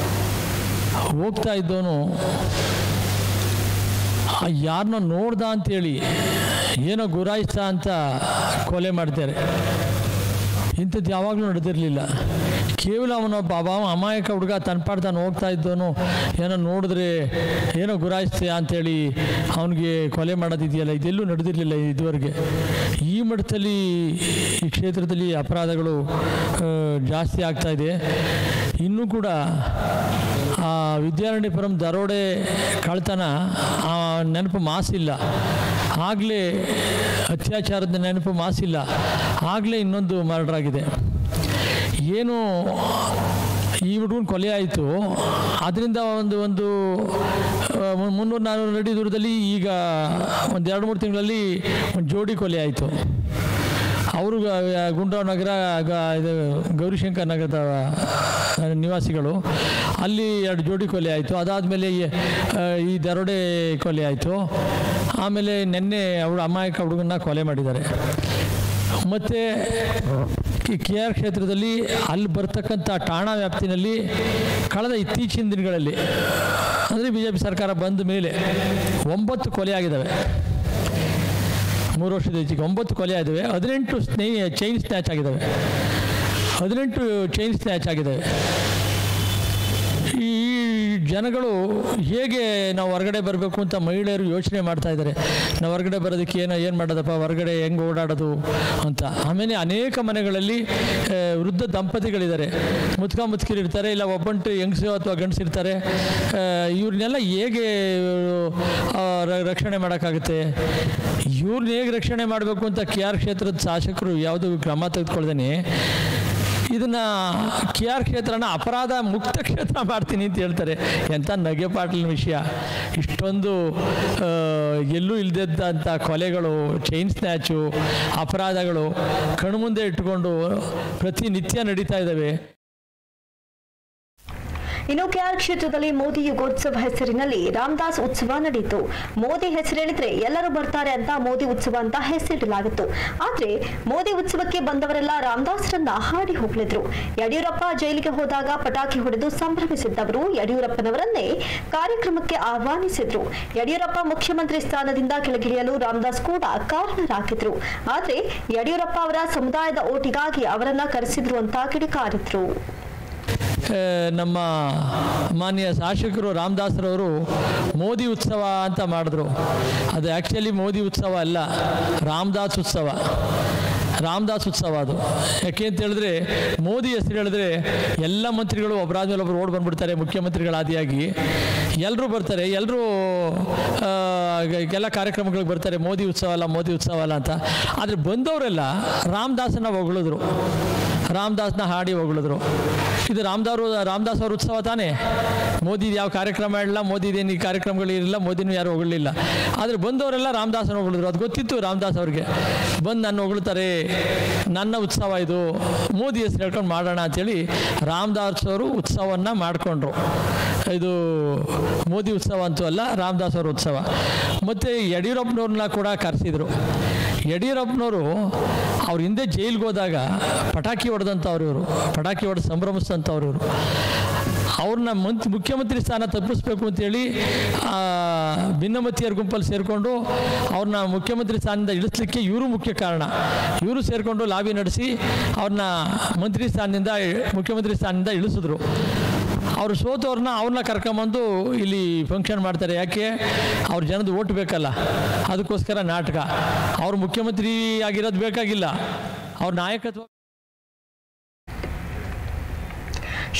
ಹೋಗ್ತಾ ಇದ್ದವನು ಯಾರನ್ನೋ ನೋಡ್ದ ಅಂತೇಳಿ ಏನೋ ಗುರಾಯಿಸ್ತಾ ಅಂತ ಕೊಲೆ ಮಾಡ್ತಾರೆ. ಇಂಥದ್ದು ಯಾವಾಗಲೂ ನಡೆದಿರಲಿಲ್ಲ. ಕೇವಲ ಅವನೊಬ್ಬ ಅಮಾಯಕ ಹುಡುಗ ತನ್ನ ತಾನು ಹೋಗ್ತಾ ಇದ್ದವನು ಏನೋ ನೋಡಿದ್ರೆ ಏನೋ ಗುರಾಯಿಸ್ತೀಯ ಅಂಥೇಳಿ ಅವನಿಗೆ ಕೊಲೆ ಮಾಡೋದಿದೆಯಲ್ಲ, ಇದೆಲ್ಲೂ ನಡೆದಿರಲಿಲ್ಲ ಇದುವರೆಗೆ. ಈ ಮಟ್ಟದಲ್ಲಿ ಈ ಕ್ಷೇತ್ರದಲ್ಲಿ ಅಪರಾಧಗಳು ಜಾಸ್ತಿ ಆಗ್ತಾಯಿದೆ. ಇನ್ನೂ ಕೂಡ ವಿದ್ಯಾರಣ್ಯಪುರಂ ದರೋಡೆ ಕಳ್ತನ ನೆನಪು ಮಾಸಿಲ್ಲ. ಆಗಲೇ ಅತ್ಯಾಚಾರದ ನೆನಪು ಮಾಸಿಲ್ಲ, ಆಗಲೇ ಇನ್ನೊಂದು ಮರ್ಡರ್ ಆಗಿದೆ. ಏನು ಈ ಹುಡುಗನ ಕೊಲೆ ಆಯಿತು, ಅದರಿಂದ ಒಂದು 300-400 ಅಡಿ ದೂರದಲ್ಲಿ ಈಗ ಒಂದು 2-3 ತಿಂಗಳಲ್ಲಿ ಒಂದು ಜೋಡಿ ಕೊಲೆ ಆಯಿತು. ಅವರು ಗುಂಡ್ರಾವ್ ನಗರ, ಇದು ಗೌರಿಶಂಕರ್ ನಗರದ ನಿವಾಸಿಗಳು. ಅಲ್ಲಿ 2 ಜೋಡಿ ಕೊಲೆ ಆಯಿತು. ಅದಾದಮೇಲೆ ಈ ದರೋಡೆ ಕೊಲೆ ಆಯಿತು. ಆಮೇಲೆ ನಿನ್ನೆ ಅಮಾಯಕ ಹುಡುಗನ್ನ ಕೊಲೆ ಮಾಡಿದ್ದಾರೆ. ಮತ್ತು KR ಕ್ಷೇತ್ರದಲ್ಲಿ ಅಲ್ಲಿ ಬರ್ತಕ್ಕಂಥ ಠಾಣಾ ವ್ಯಾಪ್ತಿನಲ್ಲಿ ಕಳೆದ ಇತ್ತೀಚಿನ ದಿನಗಳಲ್ಲಿ, ಅಂದರೆ BJP ಸರ್ಕಾರ ಬಂದ ಮೇಲೆ 9 ಕೊಲೆ ಆಗಿದ್ದಾವೆ. 3 ವರ್ಷದ ಹೆಚ್ಚಿಗೆ 9 ಕೊಲೆ ಆಗಿದ್ದಾವೆ. 18 ಚೈನ್ ಸ್ನ್ಯಾಚ್ ಆಗಿದ್ದಾವೆ. 18 ಚೈನ್ ಸ್ನ್ಯಾಚ್ ಆಗಿದ್ದಾವೆ. ಈ ಜನಗಳು ಹೇಗೆ ನಾವು ಹೊರಗಡೆ ಬರಬೇಕು ಅಂತ ಮಹಿಳೆಯರು ಯೋಚನೆ ಮಾಡ್ತಾ ಇದ್ದಾರೆ. ನಾವು ಹೊರಗಡೆ ಬರೋದಕ್ಕೆ ಏನು ಮಾಡೋದಪ್ಪ, ಹೊರಗಡೆ ಹೆಂಗೆ ಓಡಾಡೋದು ಅಂತ. ಆಮೇಲೆ ಅನೇಕ ಮನೆಗಳಲ್ಲಿ ವೃದ್ಧ ದಂಪತಿಗಳಿದ್ದಾರೆ, ಮುದುಕಿರಿರ್ತಾರೆ, ಇಲ್ಲ ಒಬ್ಬಂಟು ಹೆಂಗಸು ಅಥವಾ ಗಂಡಸಿರ್ತಾರೆ. ಇವ್ರನ್ನೆಲ್ಲ ಹೇಗೆ ರಕ್ಷಣೆ ಮಾಡೋಕ್ಕಾಗುತ್ತೆ? ಇವ್ರನ್ನ ಹೇಗೆ ರಕ್ಷಣೆ ಮಾಡಬೇಕು ಅಂತ KR ಕ್ಷೇತ್ರದ ಶಾಸಕರು ಯಾವುದೂ ಕ್ರಮ ತೆಗೆದುಕೊಳ್ದೇನೆ ಇದನ್ನು KR ಕ್ಷೇತ್ರನ ಅಪರಾಧ ಮುಕ್ತ ಕ್ಷೇತ್ರ ಮಾಡ್ತೀನಿ ಅಂತ ಹೇಳ್ತಾರೆ. ಎಂಥ ನಗೆ ಪಾಟಲಿನ ವಿಷಯ! ಇಷ್ಟೊಂದು ಎಲ್ಲೂ ಇಲ್ಲದಂಥ ಕೊಲೆಗಳು, ಚೈನ್ ಸ್ನ್ಯಾಚು, ಅಪರಾಧಗಳು ಕಣ್ಮುಂದೆ ಇಟ್ಟುಕೊಂಡು ಪ್ರತಿನಿತ್ಯ ನಡೀತಾ ಇದ್ದಾವೆ. ಇನ್ನು KR ಕ್ಷೇತ್ರದಲ್ಲಿ ಮೋದಿ ಯುಗೋತ್ಸವ ಹೆಸರಿನಲ್ಲಿ ರಾಮದಾಸ್ ಉತ್ಸವ ನಡೆಯಿತು. ಮೋದಿ ಹೆಸರೇಳಿದ್ರೆ ಎಲ್ಲರೂ ಬರ್ತಾರೆ ಅಂತ ಮೋದಿ ಉತ್ಸವ ಅಂತ ಹೆಸರಿಡಲಾಗಿತ್ತು. ಆದ್ರೆ ಮೋದಿ ಉತ್ಸವಕ್ಕೆ ಬಂದವರೆಲ್ಲ ರಾಮದಾಸ್ರನ್ನ ಹಾಡಿ ಹೋಗ್ಲಿದ್ರು. ಯಡಿಯೂರಪ್ಪ ಜೈಲಿಗೆ ಹೋದಾಗ ಪಟಾಕಿ ಹೊಡೆದು ಸಂಭ್ರಮಿಸಿದ್ದವರು ಯಡಿಯೂರಪ್ಪನವರನ್ನೇ ಕಾರ್ಯಕ್ರಮಕ್ಕೆ ಆಹ್ವಾನಿಸಿದ್ರು. ಯಡಿಯೂರಪ್ಪ ಮುಖ್ಯಮಂತ್ರಿ ಸ್ಥಾನದಿಂದ ಕೆಳಗಿಳಿಯಲು ರಾಮದಾಸ್ ಕೂಡ ಕಾರಣರಾಗಿದ್ರು. ಆದ್ರೆ ಯಡಿಯೂರಪ್ಪ ಅವರ ಸಮುದಾಯದ ಓಟಿಗಾಗಿ ಅವರನ್ನ ಕರೆಸಿದ್ರು ಅಂತ ಕಿಡಿಕಾರಿದ್ರು. ನಮ್ಮ ಮಾನ್ಯ ಶಾಸಕರು ರಾಮದಾಸ್ರವರು ಮೋದಿ ಉತ್ಸವ ಅಂತ ಮಾಡಿದ್ರು. ಅದು ಆ್ಯಕ್ಚುಲಿ ಮೋದಿ ಉತ್ಸವ ಅಲ್ಲ, ರಾಮದಾಸ್ ಉತ್ಸವ. ರಾಮದಾಸ್ ಉತ್ಸವ ಅದು. ಯಾಕೆ ಅಂತ ಹೇಳಿದ್ರೆ, ಮೋದಿ ಹೆಸರು ಹೇಳಿದ್ರೆ ಎಲ್ಲ ಮಂತ್ರಿಗಳು ಒಬ್ಬರಾದ್ಮೇಲೆ ಒಬ್ಬರು ಓಡ್ ಬಂದ್ಬಿಡ್ತಾರೆ. ಮುಖ್ಯಮಂತ್ರಿಗಳಾದಿಯಾಗಿ ಎಲ್ಲರೂ ಬರ್ತಾರೆ, ಎಲ್ಲರೂ ಎಲ್ಲ ಕಾರ್ಯಕ್ರಮಗಳಿಗೆ ಬರ್ತಾರೆ. ಮೋದಿ ಉತ್ಸವ ಅಲ್ಲ, ಮೋದಿ ಉತ್ಸವ ಅಲ್ಲ ಅಂತ. ಆದರೆ ಬಂದವರೆಲ್ಲ ರಾಮದಾಸನ ಹೊಗಳಿದ್ರು, ರಾಮದಾಸ್ನ ಹಾಡಿ ಹೊಗಳಿದ್ರು. ಇದು ರಾಮದಾಸ್ ಅವ್ರ ಉತ್ಸವ ತಾನೇ. ಮೋದಿದು ಯಾವ ಕಾರ್ಯಕ್ರಮ ಮಾಡಿಲ್ಲ, ಮೋದಿದೇನು ಈ ಕಾರ್ಯಕ್ರಮಗಳಿರಲಿಲ್ಲ, ಮೋದಿನೂ ಯಾರು ಹೊಗಳಿಲ್ಲ. ಆದರೆ ಬಂದವರೆಲ್ಲ ರಾಮದಾಸನ ಹೊಗಳಿದ್ರು. ಅದು ಗೊತ್ತಿತ್ತು ರಾಮದಾಸ್ ಅವ್ರಿಗೆ. ಬಂದು ನನ್ನ ಹೊಗಳ್ತಾರೆ, ನನ್ನ ಉತ್ಸವ ಇದು, ಮೋದಿ ಹೆಸರು ಹೇಳ್ಕೊಂಡು ಮಾಡೋಣ ಅಂಥೇಳಿ ರಾಮದಾಸ್ ಅವರು ಉತ್ಸವವನ್ನು ಮಾಡಿಕೊಂಡ್ರು. ಇದು ಮೋದಿ ಉತ್ಸವ ಅಂತೂ ಅಲ್ಲ, ರಾಮದಾಸ್ ಅವ್ರ ಉತ್ಸವ. ಮತ್ತು ಯಡಿಯೂರಪ್ಪನವ್ರನ್ನ ಕೂಡ ಕರೆಸಿದರು. ಯಡಿಯೂರಪ್ಪನವರು ಅವ್ರ ಹಿಂದೆ ಜೈಲಿಗೆ ಹೋದಾಗ ಪಟಾಕಿ ಹೊಡೆದಂಥವ್ರು ಇವರು, ಪಟಾಕಿ ಹೊಡೆದು ಸಂಭ್ರಮಿಸಿದಂಥವ್ರು ಇವರು. ಅವ್ರನ್ನ ಮುಖ್ಯಮಂತ್ರಿ ಸ್ಥಾನ ತಪ್ಪಿಸ್ಬೇಕು ಅಂತೇಳಿ ಭಿನ್ನಮತೀಯರ ಗುಂಪಲ್ಲಿ ಸೇರಿಕೊಂಡು ಅವ್ರನ್ನ ಮುಖ್ಯಮಂತ್ರಿ ಸ್ಥಾನದಿಂದ ಇಳಿಸ್ಲಿಕ್ಕೆ ಇವರು ಮುಖ್ಯ ಕಾರಣ. ಇವರು ಸೇರಿಕೊಂಡು ಲಾಬಿ ನಡೆಸಿ ಅವ್ರನ್ನ ಮುಖ್ಯಮಂತ್ರಿ ಸ್ಥಾನದಿಂದ ಇಳಿಸಿದ್ರು. ಅವರು ಅವ್ರನ್ನ ಕರ್ಕೊಂಬಂದು ಇಲ್ಲಿ ಫಂಕ್ಷನ್ ಮಾಡ್ತಾರೆ. ಯಾಕೆ? ಅವ್ರ ಜನದ ಓಟ್ ಬೇಕಲ್ಲ, ಅದಕ್ಕೋಸ್ಕರ ನಾಟಕ. ಅವ್ರು ಮುಖ್ಯಮಂತ್ರಿ ಆಗಿರೋದು ಬೇಕಾಗಿಲ್ಲ, ಅವ್ರ ನಾಯಕತ್ವ.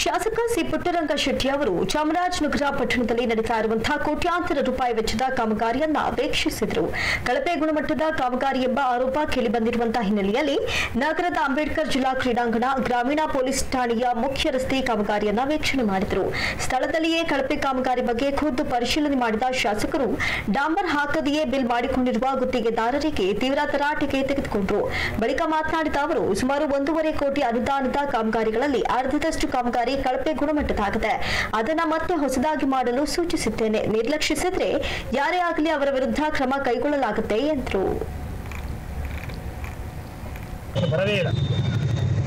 ಶಾಸಕ ಸಿ ಪುಟ್ಟರಂಗ ಶೆಟ್ಟಿ ಅವರು ಚಾಮರಾಜನಗರ ಪಟ್ಟಣದಲ್ಲಿ ನಡೀತಾ ಇರುವಂತಹ ಕೋಟ್ಯಾಂತರ ರೂಪಾಯಿ ವೆಚ್ಚದ ಕಾಮಗಾರಿಯನ್ನ ವೀಕ್ಷಿಸಿದರು. ಕಳಪೆ ಗುಣಮಟ್ಟದ ಕಾಮಗಾರಿ ಎಂಬ ಆರೋಪ ಕೇಳಿಬಂದಿರುವಂತಹ ಹಿನ್ನೆಲೆಯಲ್ಲಿ ನಗರದ ಅಂಬೇಡ್ಕರ್ ಜಿಲ್ಲಾ ಕ್ರೀಡಾಂಗಣ, ಗ್ರಾಮೀಣ ಪೊಲೀಸ್ ಠಾಣೆಯ ಮುಖ್ಯ ರಸ್ತೆ ಕಾಮಗಾರಿಯನ್ನ ವೀಕ್ಷಣೆ ಮಾಡಿದರು. ಸ್ಥಳದಲ್ಲಿಯೇ ಕಳಪೆ ಕಾಮಗಾರಿ ಬಗ್ಗೆ ಖುದ್ದು ಪರಿಶೀಲನೆ ಮಾಡಿದ ಶಾಸಕರು ಡಾಂಬರ್ ಹಾಕದೆಯೇ ಬಿಲ್ ಮಾಡಿಕೊಂಡಿರುವ ಗುತ್ತಿಗೆದಾರರಿಗೆ ತೀವ್ರ ತರಾಟೆಗೆ ತೆಗೆದುಕೊಂಡರು. ಬಳಿಕ ಮಾತನಾಡಿದ ಅವರು, ಸುಮಾರು 1.5 ಕೋಟಿ ಅನುದಾನದ ಕಾಮಗಾರಿಗಳಲ್ಲಿ ಅರ್ಧದಷ್ಟು ಕಾಮಗಾರಿ ಕಳಪೆ ಗುಣಮಟ್ಟದಾಗಿದೆ. ಅದನ್ನ ಮತ್ತೆ ಹೊಸದಾಗಿ ಮಾಡಲು ಸೂಚಿಸಿದ್ದೇನೆ. ನಿರ್ಲಕ್ಷಿಸಿದ್ರೆ ಯಾರೇ ಆಗಲಿ ಅವರ ವಿರುದ್ಧ ಕ್ರಮ ಕೈಗೊಳ್ಳಲಾಗುತ್ತೆ ಎಂದರು.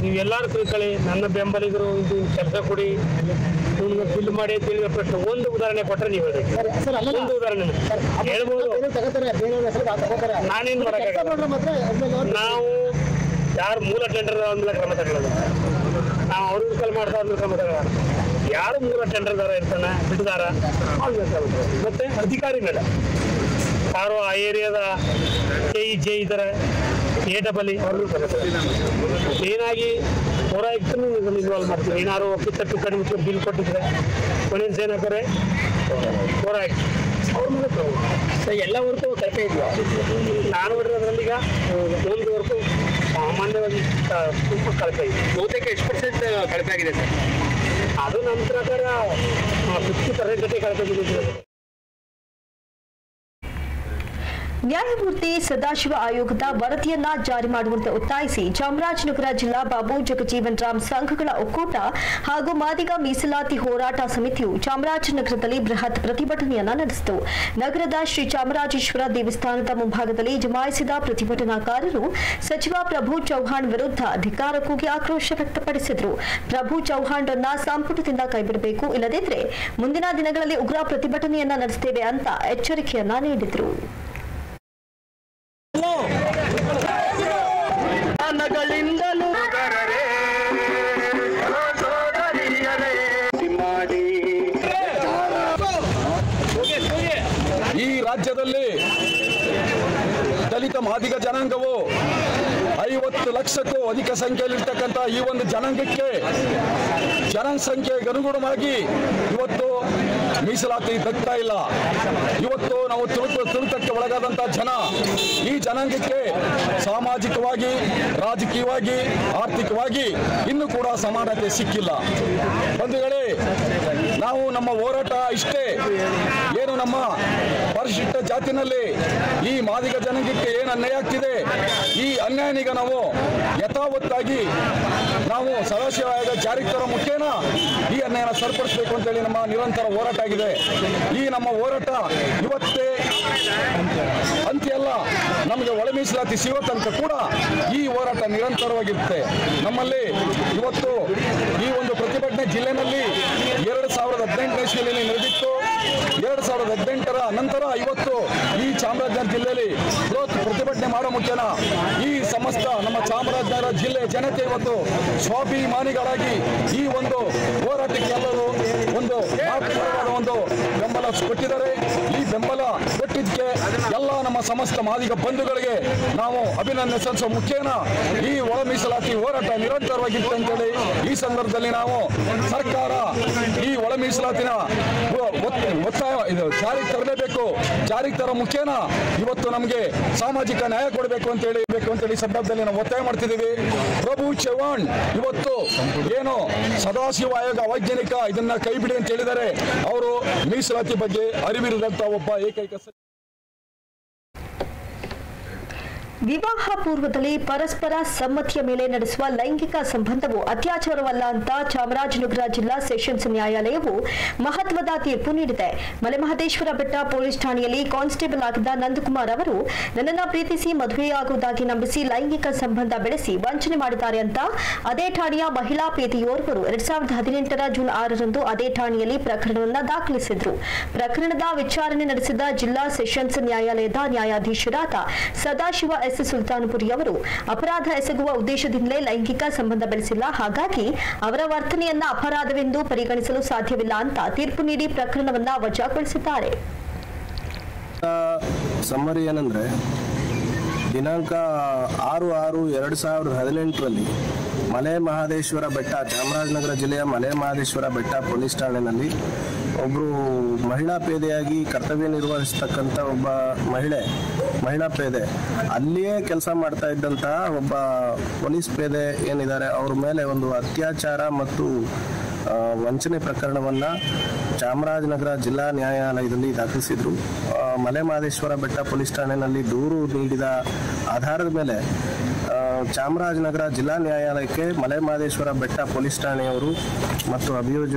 ನೀವು ಎಲ್ಲರೂ ತಿಳ್ಕೊಳ್ಳಿ, ನನ್ನ ಬೆಂಬಲಿಗರು ಇದು ಕೆಲಸ ಕೊಡಿ, ಬಿಲ್ ಮಾಡಿ ತಿಳಿದ ಪ್ರಶ್ನೆ ಒಂದು ಉದಾಹರಣೆ ಕೊಟ್ಟರೆ ನೀವು ಒಂದು ಉದಾಹರಣೆ ಹೇಳ್ಬೋದು. ನಾನೇನು ಮಾಡೋಕ್ಕಾಗಲ್ಲ. ನಾವು ಯಾರು ಮೂಲ ಟೆಂಡರ್ ಅಂದ್ಮೇಲೆ ಕ್ರಮ ತಗೊಳ್ಳೋದು, ನಾವು ಅವ್ರ ಕಲ್ ಮಾಡ್ತಾ ಅಂದ್ಮೇಲೆ ಕ್ರಮ ತಗೊಳ್ಳೋದು. ಯಾರು ಮೂಲ ಟೆಂಡರ್ದಾರ ಇರ್ತಾನೆ, ಬಿಟ್ಟದಾರ ಮತ್ತೆ ಅಧಿಕಾರಿ ಮೇಲೆ ಯಾರು ಆ ಏರಿಯಾದ ಜೆ ಇದ್ದಾರೆ, AWE ಅವ್ರಿಗೂ ಏನಾಗಿ ಪೌರಾಯುಕ್ತನೂ ಇನ್ವಾಲ್ವ್ ಮಾಡ್ತೀವಿ. ಏನಾದ್ರು ಒಪ್ಪಿತಟ್ಟು ಕಡಿಮೆ ಬಿಲ್ ಕೊಟ್ಟಿದ್ರೆ ಕೊನೆಯ ಏನಾಗ್ತಾರೆ ಪೌರಾಯುಕ್ತ ಅವ್ರ ಮೇಲೆ ಎಲ್ಲ ವರ್ಗು ಕಳಪೆ ಇದೆಯೋ ನಾನು ನೋಡಿರೋದ್ರಲ್ಲಿ ಈಗ ಒಂದುವರೆಗೂ ಸಾಮಾನ್ಯವಾಗಿ ತುಂಬ ಕಳಪೆ ಇದೆ. ಬಹುತೇಕ ಎಷ್ಟು ಪರ್ಸೆಂಟ್ ಕಳಪೆ ಆಗಿದೆ ಸರ್? ಅದು ನನ್ನ ಪ್ರಕಾರ 50% ಕಳಪೆ ಬಿದ್ದಿದೆ. ನ್ಯಾಯಮೂರ್ತಿ ಸದಾಶಿವ ಆಯೋಗದ ವರದಿಯನ್ನ ಜಾರಿ ಮಾಡುವಂತೆ ಒತ್ತಾಯಿಸಿ ಚಾಮರಾಜನಗರ ಜಿಲ್ಲಾ ಬಾಬು ಜಗಜೀವನ್ ರಾಮ್ ಸಂಘಗಳ ಒಕ್ಕೂಟ ಹಾಗೂ ಮಾದಿಗ ಮೀಸಲಾತಿ ಹೋರಾಟ ಸಮಿತಿಯು ಚಾಮರಾಜನಗರದಲ್ಲಿ ಬೃಹತ್ ಪ್ರತಿಭಟನೆಯನ್ನ ನಡೆಸಿತು. ನಗರದ ಶ್ರೀ ಚಾಮರಾಜೇಶ್ವರ ದೇವಸ್ಥಾನದ ಮುಂಭಾಗದಲ್ಲಿ ಜಮಾಯಿಸಿದ ಪ್ರತಿಭಟನಾಕಾರರು ಸಚಿವ ಪ್ರಭು ಚೌಹಾಣ್ ವಿರುದ್ಧ ಧಿಕ್ಕಾರ ಕೂಗಿ ಆಕ್ರೋಶ ವ್ಯಕ್ತಪಡಿಸಿದರು. ಪ್ರಭು ಚೌಹಾಣ್ರನ್ನ ಸಂಪುಟದಿಂದ ಕೈಬಿಡಬೇಕು, ಇಲ್ಲದಿದ್ದರೆ ಮುಂದಿನ ದಿನಗಳಲ್ಲಿ ಉಗ್ರ ಪ್ರತಿಭಟನೆಯನ್ನ ನಡೆಸುತ್ತೇವೆ ಅಂತ ಎಚ್ಚರಿಕೆಯನ್ನ ನೀಡಿದರು. ಈ ರಾಜ್ಯದಲ್ಲಿ ದಲಿತ ಮಾದಿಗ ಜನಾಂಗವು 50 ಲಕ್ಷಕ್ಕೂ ಅಧಿಕ ಸಂಖ್ಯೆಯಲ್ಲಿರ್ತಕ್ಕಂಥ ಈ ಒಂದು ಜನಾಂಗಕ್ಕೆ ಜನಸಂಖ್ಯೆಗೆ ಅನುಗುಣವಾಗಿ ಇವತ್ತು ಮೀಸಲಾತಿ ದಕ್ತಾ ಇಲ್ಲ. ಇವತ್ತು ನಾವು ತುಳಿತಕ್ಕೆ ಒಳಗಾದಂಥ ಜನ ಈ ಜನಾಂಗಕ್ಕೆ ಸಾಮಾಜಿಕವಾಗಿ, ರಾಜಕೀಯವಾಗಿ, ಆರ್ಥಿಕವಾಗಿ ಇನ್ನೂ ಕೂಡ ಸಮಾನತೆ ಸಿಕ್ಕಿಲ್ಲ. ಬಂಧುಗಳೇ, ನಾವು ನಮ್ಮ ಹೋರಾಟ ಇಷ್ಟೇ. ಏನು ನಮ್ಮ ಪರಿಶಿಷ್ಟ ಜಾತಿನಲ್ಲಿ ಈ ಮಾದಿಗ ಜನಾಂಗಕ್ಕೆ ಏನು ಅನ್ಯಾಯ ಆಗ್ತಿದೆ, ಈ ಅನ್ಯಾಯನೀಗ ನಾವು ಯಥಾವತ್ತಾಗಿ ನಾವು ಸದಾಶಿವ ಆಯೋಗ ಜಾರಿಗೆ ತರೋ ಮುಖೇನ ಈ ಅನ್ಯಾಯನ ಸರಿಪಡಿಸಬೇಕು ಅಂತೇಳಿ ನಮ್ಮ ನಿರಂತರ ಹೋರಾಟ ಆಗಿದೆ. ಈ ನಮ್ಮ ಹೋರಾಟ ಇವತ್ತೇ ಅಂತ್ಯ ಅಲ್ಲ. ನಮಗೆ ಒಳ ಮೀಸಲಾತಿ ಸಿಗೋ ತನಕ ಕೂಡ ಈ ಹೋರಾಟ ನಿರಂತರವಾಗಿರುತ್ತೆ. ನಮ್ಮಲ್ಲಿ ಇವತ್ತು ಈ ಒಂದು ಪ್ರತಿಭಟನೆ ಜಿಲ್ಲೆನಲ್ಲಿ 2018ನೇ ಇಸ್ವಿಯಲ್ಲಿ ನಡೆದಿತ್ತು. 2018ರ ನಂತರ ಇವತ್ತು ಈ ಚಾಮರಾಜನಗರ ಜಿಲ್ಲೆಯಲ್ಲಿ ಬೃಹತ್ ಪ್ರತಿಭಟನೆ ಮಾಡೋ ಮುಖ್ಯನ ಈ ಸಮಸ್ತ ನಮ್ಮ ಚಾಮರಾಜನಗರ ಜಿಲ್ಲೆ ಜನತೆ ಇವತ್ತು ಸ್ವಾಭಿಮಾನಿಗಳಾಗಿ ಈ ಒಂದು ಹೋರಾಟಕ್ಕೆ ಎಲ್ಲರೂ ಒಂದು ಒಂದು ಬೆಂಬಲ ಕೊಟ್ಟಿದ್ದಾರೆ. ಈ ಬೆಂಬಲ ಕೊಟ್ಟಿದ್ದಕ್ಕೆ ಎಲ್ಲ ನಮ್ಮ ಸಮಸ್ತ ಮಾದಿಗ ಬಂಧುಗಳಿಗೆ ನಾವು ಅಭಿನಂದನೆ ಸಲ್ಲಿಸುವ ಮುಖೇನ ಈ ಒಳ ಮೀಸಲಾತಿ ಹೋರಾಟ ನಿರಂತರವಾಗಿತ್ತು ಅಂತೇಳಿ ಈ ಸಂದರ್ಭದಲ್ಲಿ ನಾವು ಸರ್ಕಾರ ಈ ಒಳ ಮೀಸಲಾತಿನ ಒತ್ತಾಯ ಜಾರಿಗೆ ತರಲೇಬೇಕು. ಜಾರಿಗೆ ತರೋ ಮುಖೇನ ಇವತ್ತು ನಮಗೆ ಸಾಮಾಜಿಕ ನ್ಯಾಯ ಕೊಡಬೇಕು ಅಂತೇಳಿ ಸಂದರ್ಭದಲ್ಲಿ ನಾವು ಒತ್ತಾಯ ಮಾಡ್ತಿದ್ದೀವಿ. ಪ್ರಭು ಚೌಹಾಣ್ ಇವತ್ತು ಏನು ಸದಾಶಿವ ಆಯೋಗ ಅವೈಜ್ಞಾನಿಕ ಇದನ್ನ ಕೈ ಬಿಡಿ ಅಂತ ಹೇಳಿದ್ದಾರೆ. ಅವರು ಮೀಸಲಾತಿ ಬಗ್ಗೆ ಅರಿವಿರದಂತ ಒಬ್ಬ ಏಕೈಕ ವಿವಾಹ ಪೂರ್ವದಲ್ಲಿ ಪರಸ್ಪರ ಸಮ್ಮತಿಯ ಮೇಲೆ ನಡೆಸುವ ಲೈಂಗಿಕ ಸಂಬಂಧವು ಅತ್ಯಾಚಾರವಲ್ಲ ಅಂತ ಚಾಮರಾಜನಗರ ಜಿಲ್ಲಾ ಸೆಷನ್ಸ್ ನ್ಯಾಯಾಲಯವು ಮಹತ್ವದ ತೀರ್ಪು ನೀಡಿದೆ. ಮಲೆಮಹದೇಶ್ವರ ಬೆಟ್ಟ ಪೊಲೀಸ್ ಠಾಣೆಯಲ್ಲಿ ಕಾನ್ಸ್ಟೇಬಲ್ ಆಗಿದ್ದ ನಂದಕುಮಾರ್ ಅವರು ನನ್ನನ್ನು ಪ್ರೀತಿಸಿ ಮದುವೆಯಾಗುವುದಾಗಿ ನಂಬಿಸಿ ಲೈಂಗಿಕ ಸಂಬಂಧ ಬೆಳೆಸಿ ವಂಚನೆ ಮಾಡಿದ್ದಾರೆ ಅಂತ ಅದೇ ಠಾಣೆಯ ಮಹಿಳಾ ಪೇದೆಯೋರ್ವರು 2018ರ ಜೂನ್ 6ರಂದು ಅದೇ ಠಾಣೆಯಲ್ಲಿ ಪ್ರಕರಣವನ್ನು ದಾಖಲಿಸಿದ್ರು. ಪ್ರಕರಣದ ವಿಚಾರಣೆ ನಡೆಸಿದ ಜಿಲ್ಲಾ ಸೆಷನ್ಸ್ ನ್ಯಾಯಾಲಯದ ನ್ಯಾಯಾಧೀಶರಾದ ಸದಾಶಿವ ಎಸ್ ಸುಲ್ತಾನಪುರಿ ಅವರು ಅಪರಾಧ ಎಸಗುವ ಉದ್ದೇಶದಿಂದಲೇ ಲೈಂಗಿಕ ಸಂಬಂಧ ಬೆಳೆಸಿಲ್ಲ, ಹಾಗಾಗಿ ಅವರ ವರ್ತನೆಯನ್ನ ಅಪರಾಧವೆಂದು ಪರಿಗಣಿಸಲು ಸಾಧ್ಯವಿಲ್ಲ ಅಂತ ತೀರ್ಪು ನೀಡಿ ಪ್ರಕರಣವನ್ನ ವಜಾಗೊಳಿಸಿದ್ದಾರೆ. ಸಮ್ಮರಿ ಏನಂದ್ರೆ ದಿನಾಂಕ 6/6/2018ರಲ್ಲಿ ಮಲೆ ಮಹದೇಶ್ವರ ಬೆಟ್ಟ ಚಾಮರಾಜನಗರ ಜಿಲ್ಲೆಯ ಮಲೆ ಮಹದೇಶ್ವರ ಬೆಟ್ಟ ಪೊಲೀಸ್ ಠಾಣೆಯಲ್ಲಿ ಒಬ್ಬರು ಮಹಿಳಾ ಪೇದೆಯಾಗಿ ಕರ್ತವ್ಯ ನಿರ್ವಹಿಸ್ತಕ್ಕಂಥ ಒಬ್ಬ ಮಹಿಳಾ ಪೇದೆ ಅಲ್ಲಿಯೇ ಕೆಲಸ ಮಾಡ್ತಾ ಇದ್ದಂಥ ಒಬ್ಬ ಪೊಲೀಸ್ ಪೇದೆ ಏನಿದ್ದಾರೆ ಅವ್ರ ಮೇಲೆ ಒಂದು ಅತ್ಯಾಚಾರ ಮತ್ತು ವಂಚನೆ ಪ್ರಕರಣವನ್ನು ಚಾಮರಾಜನಗರ ಜಿಲ್ಲಾ ನ್ಯಾಯಾಲಯದಲ್ಲಿ ದಾಖಲಿಸಿದ್ರು. ಮಲೆ ಮಹದೇಶ್ವರ ಬೆಟ್ಟ ಪೊಲೀಸ್ ಠಾಣೆಯಲ್ಲಿ ದೂರು ನೀಡಿದ ಆಧಾರದ ಮೇಲೆ ಚಾಮರಾಜನಗರ ಜಿಲ್ಲಾ ನ್ಯಾಯಾಲಯಕ್ಕೆ ಮಲೆ ಮಹದೇಶ್ವರ ಬೆಟ್ಟ ಪೊಲೀಸ್ ಠಾಣೆಯವರು ಮತ್ತು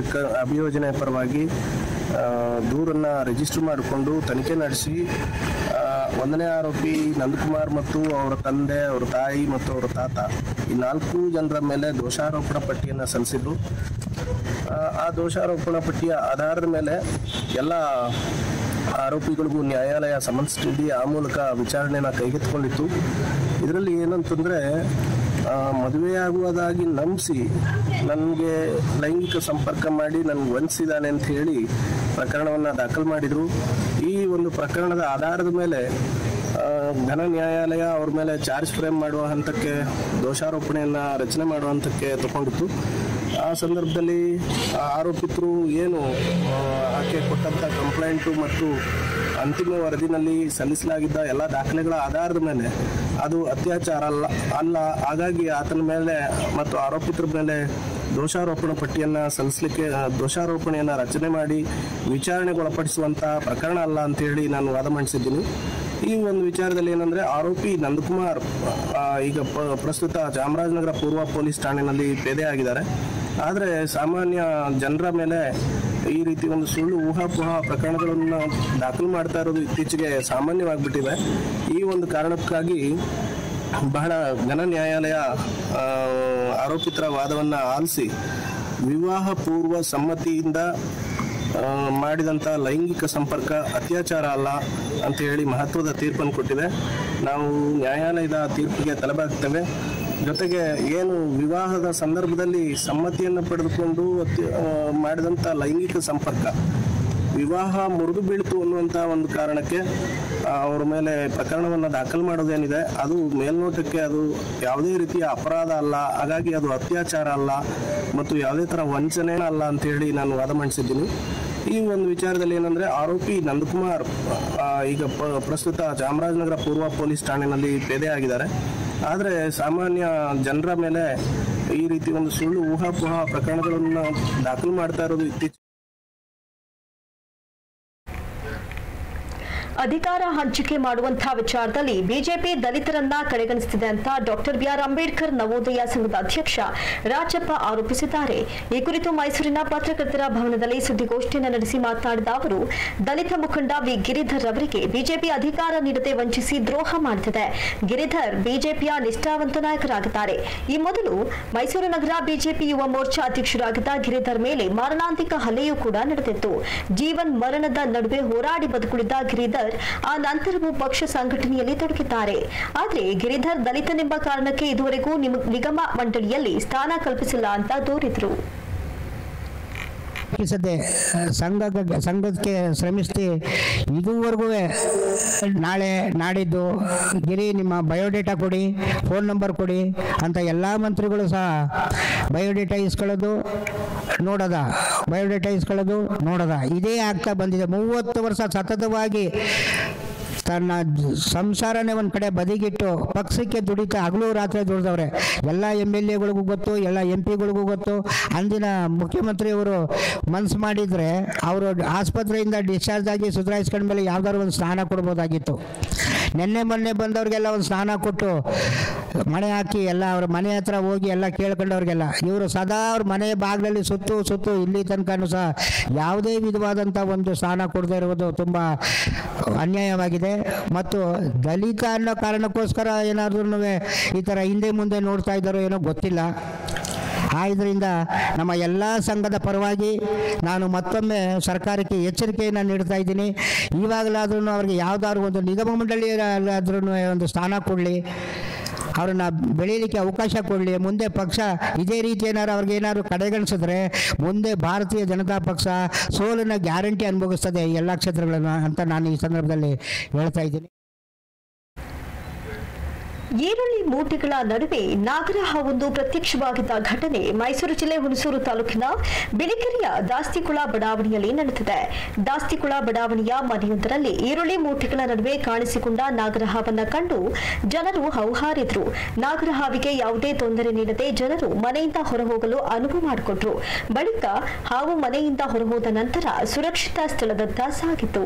ಅಭಿಯೋಜನೆ ಪರವಾಗಿ ದೂರನ್ನು ರಿಜಿಸ್ಟರ್ ಮಾಡಿಕೊಂಡು ತನಿಖೆ ನಡೆಸಿ 1ನೇ ಆರೋಪಿ ನಂದಕುಮಾರ್ ಮತ್ತು ಅವರ ತಂದೆ, ಅವರ ತಾಯಿ ಮತ್ತು ಅವರ ತಾತ ಈ 4 ಜನರ ಮೇಲೆ ದೋಷಾರೋಪಣಾ ಪಟ್ಟಿಯನ್ನು ಸಲ್ಲಿಸಿದ್ರು. ಆ ದೋಷಾರೋಪಣಾ ಪಟ್ಟಿಯ ಆಧಾರದ ಮೇಲೆ ಎಲ್ಲ ಆರೋಪಿಗಳಿಗೂ ನ್ಯಾಯಾಲಯ ಸಮನ್ಸ್ ನೀಡಿ ಆ ಮೂಲಕ ವಿಚಾರಣೆಯನ್ನು ಕೈಗೆತ್ತಿಕೊಂಡಿತ್ತು. ಇದರಲ್ಲಿ ಏನಂತಂದರೆ ಮದುವೆಯಾಗುವುದಾಗಿ ನಂಬಿಸಿ ನನಗೆ ಲೈಂಗಿಕ ಸಂಪರ್ಕ ಮಾಡಿ ನನಗೆ ವಂಚಿಸಿದ್ದಾನೆ ಅಂತ ಹೇಳಿ ಪ್ರಕರಣವನ್ನು ದಾಖಲು ಮಾಡಿದರು. ಈ ಒಂದು ಪ್ರಕರಣದ ಆಧಾರದ ಮೇಲೆ ಘನ ನ್ಯಾಯಾಲಯ ಅವ್ರ ಮೇಲೆ ಚಾರ್ಜ್ ಫ್ರೇಮ್ ಮಾಡುವ ಹಂತಕ್ಕೆ, ದೋಷಾರೋಪಣೆಯನ್ನು ರಚನೆ ಮಾಡುವ ಹಂತಕ್ಕೆ ತಗೊಂಡಿತ್ತು. ಆ ಸಂದರ್ಭದಲ್ಲಿ ಆರೋಪಿತರು ಏನು ಆಕೆ ಕೊಟ್ಟಂಥ ಕಂಪ್ಲೇಂಟು ಮತ್ತು ಅಂತಿಮ ವರದಿನಲ್ಲಿ ಸಲ್ಲಿಸಲಾಗಿದ್ದ ಎಲ್ಲ ದಾಖಲೆಗಳ ಆಧಾರದ ಮೇಲೆ ಅದು ಅತ್ಯಾಚಾರ ಅಲ್ಲ. ಹಾಗಾಗಿ ಆತನ ಮೇಲೆ ಮತ್ತು ಆರೋಪಿತರ ಮೇಲೆ ದೋಷಾರೋಪಣಾ ಪಟ್ಟಿಯನ್ನು ಸಲ್ಲಿಸಲಿಕ್ಕೆ ದೋಷಾರೋಪಣೆಯನ್ನು ರಚನೆ ಮಾಡಿ ವಿಚಾರಣೆಗೊಳಪಡಿಸುವಂತಹ ಪ್ರಕರಣ ಅಲ್ಲ ಅಂತೇಳಿ ನಾನು ವಾದ ಮಂಡಿಸಿದ್ದೀನಿ. ಈ ಒಂದು ವಿಚಾರದಲ್ಲಿ ಏನಂದರೆ ಆರೋಪಿ ನಂದಕುಮಾರ್ ಈಗ ಪ್ರಸ್ತುತ ಚಾಮರಾಜನಗರ ಪೂರ್ವ ಪೊಲೀಸ್ ಠಾಣೆಯಲ್ಲಿ ಪೇದೆಯಾಗಿದ್ದಾರೆ. ಆದರೆ ಸಾಮಾನ್ಯ ಜನರ ಮೇಲೆ ಈ ರೀತಿ ಒಂದು ಸುಳ್ಳು ಊಹಾಪೋಹ ಪ್ರಕರಣಗಳನ್ನು ದಾಖಲು ಮಾಡ್ತಾ ಇರೋದು ಇತ್ತೀಚೆಗೆ ಸಾಮಾನ್ಯವಾಗಿಬಿಟ್ಟಿದೆ. ಈ ಒಂದು ಕಾರಣಕ್ಕಾಗಿ ಬಹಳ ಘನ ನ್ಯಾಯಾಲಯ ಆರೋಪಿತರ ವಾದವನ್ನು ಆಲಿಸಿ ವಿವಾಹ ಪೂರ್ವ ಸಮ್ಮತಿಯಿಂದ ಮಾಡಿದಂಥ ಲೈಂಗಿಕ ಸಂಪರ್ಕ ಅತ್ಯಾಚಾರ ಅಲ್ಲ ಅಂತ ಹೇಳಿ ಮಹತ್ವದ ತೀರ್ಪನ್ನು ಕೊಟ್ಟಿದೆ. ನಾವು ನ್ಯಾಯಾಲಯದ ತೀರ್ಪಿಗೆ ತಲೆಬಾಗ್ತೇವೆ. ಜೊತೆಗೆ ಏನು ವಿವಾಹದ ಸಂದರ್ಭದಲ್ಲಿ ಸಮ್ಮತಿಯನ್ನು ಪಡೆದುಕೊಂಡು ಮಾಡಿದಂಥ ಲೈಂಗಿಕ ಸಂಪರ್ಕ ವಿವಾಹ ಮುರಿದು ಬೀಳ್ತು ಅನ್ನುವಂಥ ಒಂದು ಕಾರಣಕ್ಕೆ ಅವರ ಮೇಲೆ ಪ್ರಕರಣವನ್ನು ದಾಖಲು ಮಾಡೋದೇನಿದೆ ಅದು ಮೇಲ್ನೋಟಕ್ಕೆ ಅದು ಯಾವುದೇ ರೀತಿಯ ಅಪರಾಧ ಅಲ್ಲ. ಹಾಗಾಗಿ ಅದು ಅತ್ಯಾಚಾರ ಅಲ್ಲ ಮತ್ತು ಯಾವುದೇ ಥರ ವಂಚನೆ ಅಲ್ಲ ಅಂತೇಳಿ ನಾನು ವಾದ ಮಂಡಿಸಿದ್ದೀನಿ. ಈ ಒಂದು ವಿಚಾರದಲ್ಲಿ ಏನಂದರೆ ಆರೋಪಿ ನಂದಕುಮಾರ್ ಈಗ ಪ್ರಸ್ತುತ ಚಾಮರಾಜನಗರ ಪೂರ್ವ ಪೊಲೀಸ್ ಠಾಣೆಯಲ್ಲಿ ಪೇದೆಯಾಗಿದ್ದಾರೆ. ಆದರೆ ಸಾಮಾನ್ಯ ಜನರ ಮೇಲೆ ಈ ರೀತಿ ಒಂದು ಸುಳ್ಳು ಊಹಾಪೋಹ ಪ್ರಕರಣಗಳನ್ನು ದಾಖಲು ಮಾಡ್ತಾ ಇರೋದು ಇತ್ತೀಚೆಗೆ ಅಧಿಕಾರ ಹಂಚಿಕೆ ಮಾಡುವಂತಹ ವಿಚಾರದಲ್ಲಿ ಬಿಜೆಪಿ ದಲಿತರನ್ನ ಕಡೆಗಣಿಸುತ್ತಿದೆ ಅಂತ ಡಾಕ್ಟರ್ ಬಿಆರ್ ಅಂಬೇಡ್ಕರ್ ನವೋದಯ ಸಂಘದ ಅಧ್ಯಕ್ಷ ರಾಜಪ್ಪ ಆರೋಪಿಸಿದ್ದಾರೆ. ಈ ಕುರಿತು ಮೈಸೂರಿನ ಪತ್ರಕರ್ತರ ಭವನದಲ್ಲಿ ಸುದ್ದಿಗೋಷ್ಠಿಯನ್ನು ನಡೆಸಿ ಮಾತನಾಡಿದ ಅವರು, ದಲಿತ ಮುಖಂಡ ವಿ ಗಿರಿಧರ್ ಅವರಿಗೆ ಬಿಜೆಪಿ ಅಧಿಕಾರ ನೀಡದೆ ವಂಚಿಸಿ ದ್ರೋಹ ಮಾಡುತ್ತಿದೆ. ಗಿರಿಧರ್ ಬಿಜೆಪಿಯ ನಿಷ್ಠಾವಂತ ನಾಯಕರಾಗಿದ್ದಾರೆ. ಈ ಮೊದಲು ಮೈಸೂರು ನಗರ ಬಿಜೆಪಿ ಯುವ ಮೋರ್ಚಾ ಅಧ್ಯಕ್ಷರಾಗಿದ್ದ ಗಿರಿಧರ್ ಮೇಲೆ ಮಾರಣಾಂತಿಕ ಹಲ್ಲೆಯೂ ಕೂಡ ನಡೆದಿತ್ತು. ಜೀವನ್ ಮರಣದ ನಡುವೆ ಹೋರಾಡಿ ಬದುಕುಳಿದ ಗಿರಿಧರ್ ಆ ನಂತರವೂ ಪಕ್ಷ ಸಂಘಟನೆಯಲ್ಲಿ ತೊಡಗಿದ್ದಾರೆ. ಆದರೆ ಗಿರಿಧರ್ ದಲಿತನೆಂಬ ಕಾರಣಕ್ಕೆ ಇದುವರೆಗೂ ನಿಗಮ ಮಂಡಳಿಯಲ್ಲಿ ಸ್ಥಾನ ಕಲ್ಪಿಸಿಲ್ಲ ಅಂತ ದೂರಿದ್ರು. ಸಂಘಕ್ಕೆ ಶ್ರಮಿಸಿ ಇದುವರೆಗೂ ನಾಳೆ ನಾಡಿದ್ದು ಗಿರಿ ನಿಮ್ಮ ಬಯೋಡೇಟಾ ಕೊಡಿ, ಫೋನ್ ನಂಬರ್ ಕೊಡಿ ಅಂತ ಎಲ್ಲ ಮಂತ್ರಿಗಳು ಸಹ ಬಯೋಡೇಟಾ ಇಸ್ಕೊಳ್ಳೋದು ನೋಡೋದ ಇದೇ ಆಗ್ತಾ ಬಂದಿದೆ. 30 ವರ್ಷ ಸತತವಾಗಿ ತನ್ನ ಸಂಸಾರನೇ ಒಂದು ಕಡೆ ಬದಿಗಿಟ್ಟು ಪಕ್ಷಕ್ಕೆ ದುಡಿತಾ ಹಗಲು ರಾತ್ರಿ ದುಡಿದವ್ರೆ. ಎಲ್ಲ MLAಗಳಿಗೂ ಗೊತ್ತು, ಎಲ್ಲ MP ಗಳಿಗೂ ಗೊತ್ತು. ಅಂದಿನ ಮುಖ್ಯಮಂತ್ರಿಯವರು ಮನಸ್ಸು ಮಾಡಿದರೆ ಅವರು ಆಸ್ಪತ್ರೆಯಿಂದ ಡಿಸ್ಚಾರ್ಜ್ ಆಗಿ ಸುಧಾರಿಸ್ಕೊಂಡ ಮೇಲೆ ಯಾವ್ದಾದ್ರು ಒಂದು ಸ್ಥಾನ ಕೊಡ್ಬೋದಾಗಿತ್ತು. ಮೊನ್ನೆ ಬಂದವ್ರಿಗೆಲ್ಲ ಒಂದು ಸ್ನಾನ ಕೊಟ್ಟು ಮಣೆ ಹಾಕಿ ಎಲ್ಲ ಅವ್ರ ಮನೆ ಹತ್ರ ಹೋಗಿ ಎಲ್ಲ ಕೇಳ್ಕೊಂಡವ್ರಿಗೆಲ್ಲ ಇವರು ಸದಾ ಅವ್ರ ಮನೆ ಬಾಗಿಲಲ್ಲಿ ಸುತ್ತು ಇಲ್ಲಿ ತನಕನೂ ಸಹ ಯಾವುದೇ ವಿಧವಾದಂಥ ಒಂದು ಸ್ಥಾನ ಕೊಡದೇ ಇರುವುದು ತುಂಬ ಅನ್ಯಾಯವಾಗಿದೆ. ಮತ್ತು ದಲಿತ ಅನ್ನೋ ಕಾರಣಕ್ಕೋಸ್ಕರ ಏನಾದ್ರೂ ಈ ಥರ ಹಿಂದೆ ಮುಂದೆ ನೋಡ್ತಾ ಇದ್ದಾರೋ ಏನೋ ಗೊತ್ತಿಲ್ಲ. ಇದರಿಂದ ನಮ್ಮ ಎಲ್ಲ ಸಂಘದ ಪರವಾಗಿ ನಾನು ಮತ್ತೊಮ್ಮೆ ಸರ್ಕಾರಕ್ಕೆ ಎಚ್ಚರಿಕೆಯನ್ನು ನೀಡ್ತಾ ಇದ್ದೀನಿ. ಇವಾಗಲಾದ್ರೂ ಅವ್ರಿಗೆ ಯಾವುದಾದ್ರು ಒಂದು ನಿಗಮ ಮಂಡಳಿಯಾದ್ರೂ ಒಂದು ಸ್ಥಾನ ಕೊಡಲಿ, ಅವ್ರನ್ನ ಬೆಳೀಲಿಕ್ಕೆ ಅವಕಾಶ ಕೊಡಲಿ. ಮುಂದೆ ಪಕ್ಷ ಇದೇ ರೀತಿ ಅವ್ರಿಗೇನಾದ್ರು ಕಡೆಗಣಿಸಿದ್ರೆ ಮುಂದೆ ಭಾರತೀಯ ಜನತಾ ಪಕ್ಷ ಸೋಲನ್ನ ಗ್ಯಾರಂಟಿ ಅನುಭವಿಸ್ತದೆ ಎಲ್ಲ ಕ್ಷೇತ್ರಗಳನ್ನು ಅಂತ ನಾನು ಈ ಸಂದರ್ಭದಲ್ಲಿ ಹೇಳ್ತಾ ಇದ್ದೀನಿ. ಈರುಳ್ಳಿ ಮೂಟೆಗಳ ನಡುವೆ ನಾಗರ ಹಾವೊಂದು ಪ್ರತ್ಯಕ್ಷವಾಗಿದ್ದ ಘಟನೆ ಮೈಸೂರು ಜಿಲ್ಲೆ ಹುಣಸೂರು ತಾಲೂಕಿನ ಬಿಳಿಕೆರೆಯ ದಾಸ್ತಿಕುಳ ಬಡಾವಣೆಯಲ್ಲಿ ನಡೆದಿದೆ. ದಾಸ್ತಿಕುಳ ಬಡಾವಣೆಯ ಮನೆಯೊಂದರಲ್ಲಿ ಈರುಳ್ಳಿ ಮೂಟೆಗಳ ನಡುವೆ ಕಾಣಿಸಿಕೊಂಡ ನಾಗರ ಹಾವನ್ನು ಕಂಡು ಜನರು ಹೌಹಾರಿದ್ರು. ನಾಗರ ಹಾವಿಗೆ ಯಾವುದೇ ತೊಂದರೆ ನೀಡದೆ ಜನರು ಮನೆಯಿಂದ ಹೊರಹೋಗಲು ಅನುವು ಮಾಡಿಕೊಟ್ರು. ಬಳಿಕ ಹಾವು ಮನೆಯಿಂದ ಹೊರಹೋದ ನಂತರ ಸುರಕ್ಷಿತ ಸ್ಥಳದತ್ತ ಸಾಗಿತು.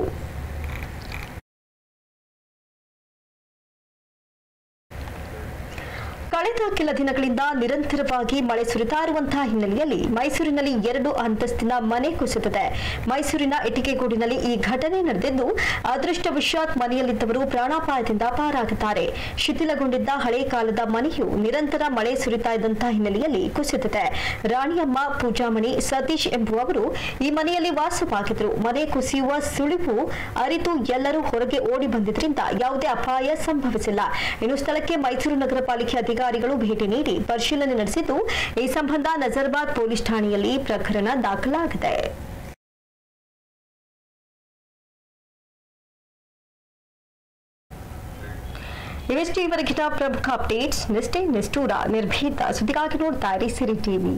ಕಳೆದ ಕೆಲ ದಿನಗಳಿಂದ ನಿರಂತರವಾಗಿ ಮಳೆ ಸುರಿತಾ ಇರುವಂತಹ ಹಿನ್ನೆಲೆಯಲ್ಲಿ ಮೈಸೂರಿನಲ್ಲಿ 2 ಅಂತಸ್ತಿನ ಮನೆ ಕುಸಿದಿದೆ. ಮೈಸೂರಿನ ಇಟಿಕೆಗೂಡಿನಲ್ಲಿ ಈ ಘಟನೆ ನಡೆದಿದ್ದು, ಅದೃಷ್ಟವಶಾತ್ ಮನೆಯಲ್ಲಿದ್ದವರು ಪ್ರಾಣಾಪಾಯದಿಂದ ಪಾರಾಗಿದ್ದಾರೆ. ಶಿಥಿಲಗೊಂಡಿದ್ದ ಹಳೆ ಕಾಲದ ಮನೆಯು ನಿರಂತರ ಮಳೆ ಸುರಿತಾ ಇದ್ದಂತಹ ಹಿನ್ನೆಲೆಯಲ್ಲಿ ಕುಸಿದಿದೆ. ರಾಣಿಯಮ್ಮ ಪೂಜಾಮಣಿ ಸತೀಶ್ ಎಂಬುವವರು ಈ ಮನೆಯಲ್ಲಿ ವಾಸವಾಗಿದ್ದರು. ಮನೆ ಕುಸಿಯುವ ಸುಳಿವು ಅರಿತು ಎಲ್ಲರೂ ಹೊರಗೆ ಓಡಿ ಬಂದಿದ್ದರಿಂದ ಯಾವುದೇ ಅಪಾಯ ಸಂಭವಿಸಿಲ್ಲ. ಇನ್ನು ಸ್ಥಳಕ್ಕೆ ಮೈಸೂರು ನಗರ ಪಾಲಿಕೆ ಅಧಿಕಾರಿಗಳು ಭೇಟಿ ನೀಡಿ ಪರಿಶೀಲನೆ ನಡೆಸಿದ್ದು, ಈ ಸಂಬಂಧ ನಜರ್ಬಾದ್ ಪೊಲೀಸ್ ಠಾಣೆಯಲ್ಲಿ ಪ್ರಕರಣ ದಾಖಲಾಗಿದೆ. ಇವತ್ತಿನ ಪ್ರಮುಖ ಅಪ್ಡೇಟ್ಸ್. ನಿಷ್ಠೆ ನಿಷ್ಠೂರ ನಿರ್ಭೀತ ಸುದ್ದಿಗಾಗಿ ನೋಡ್ತಾ ಇರಿ ಸಿರಿ ಟಿವಿ.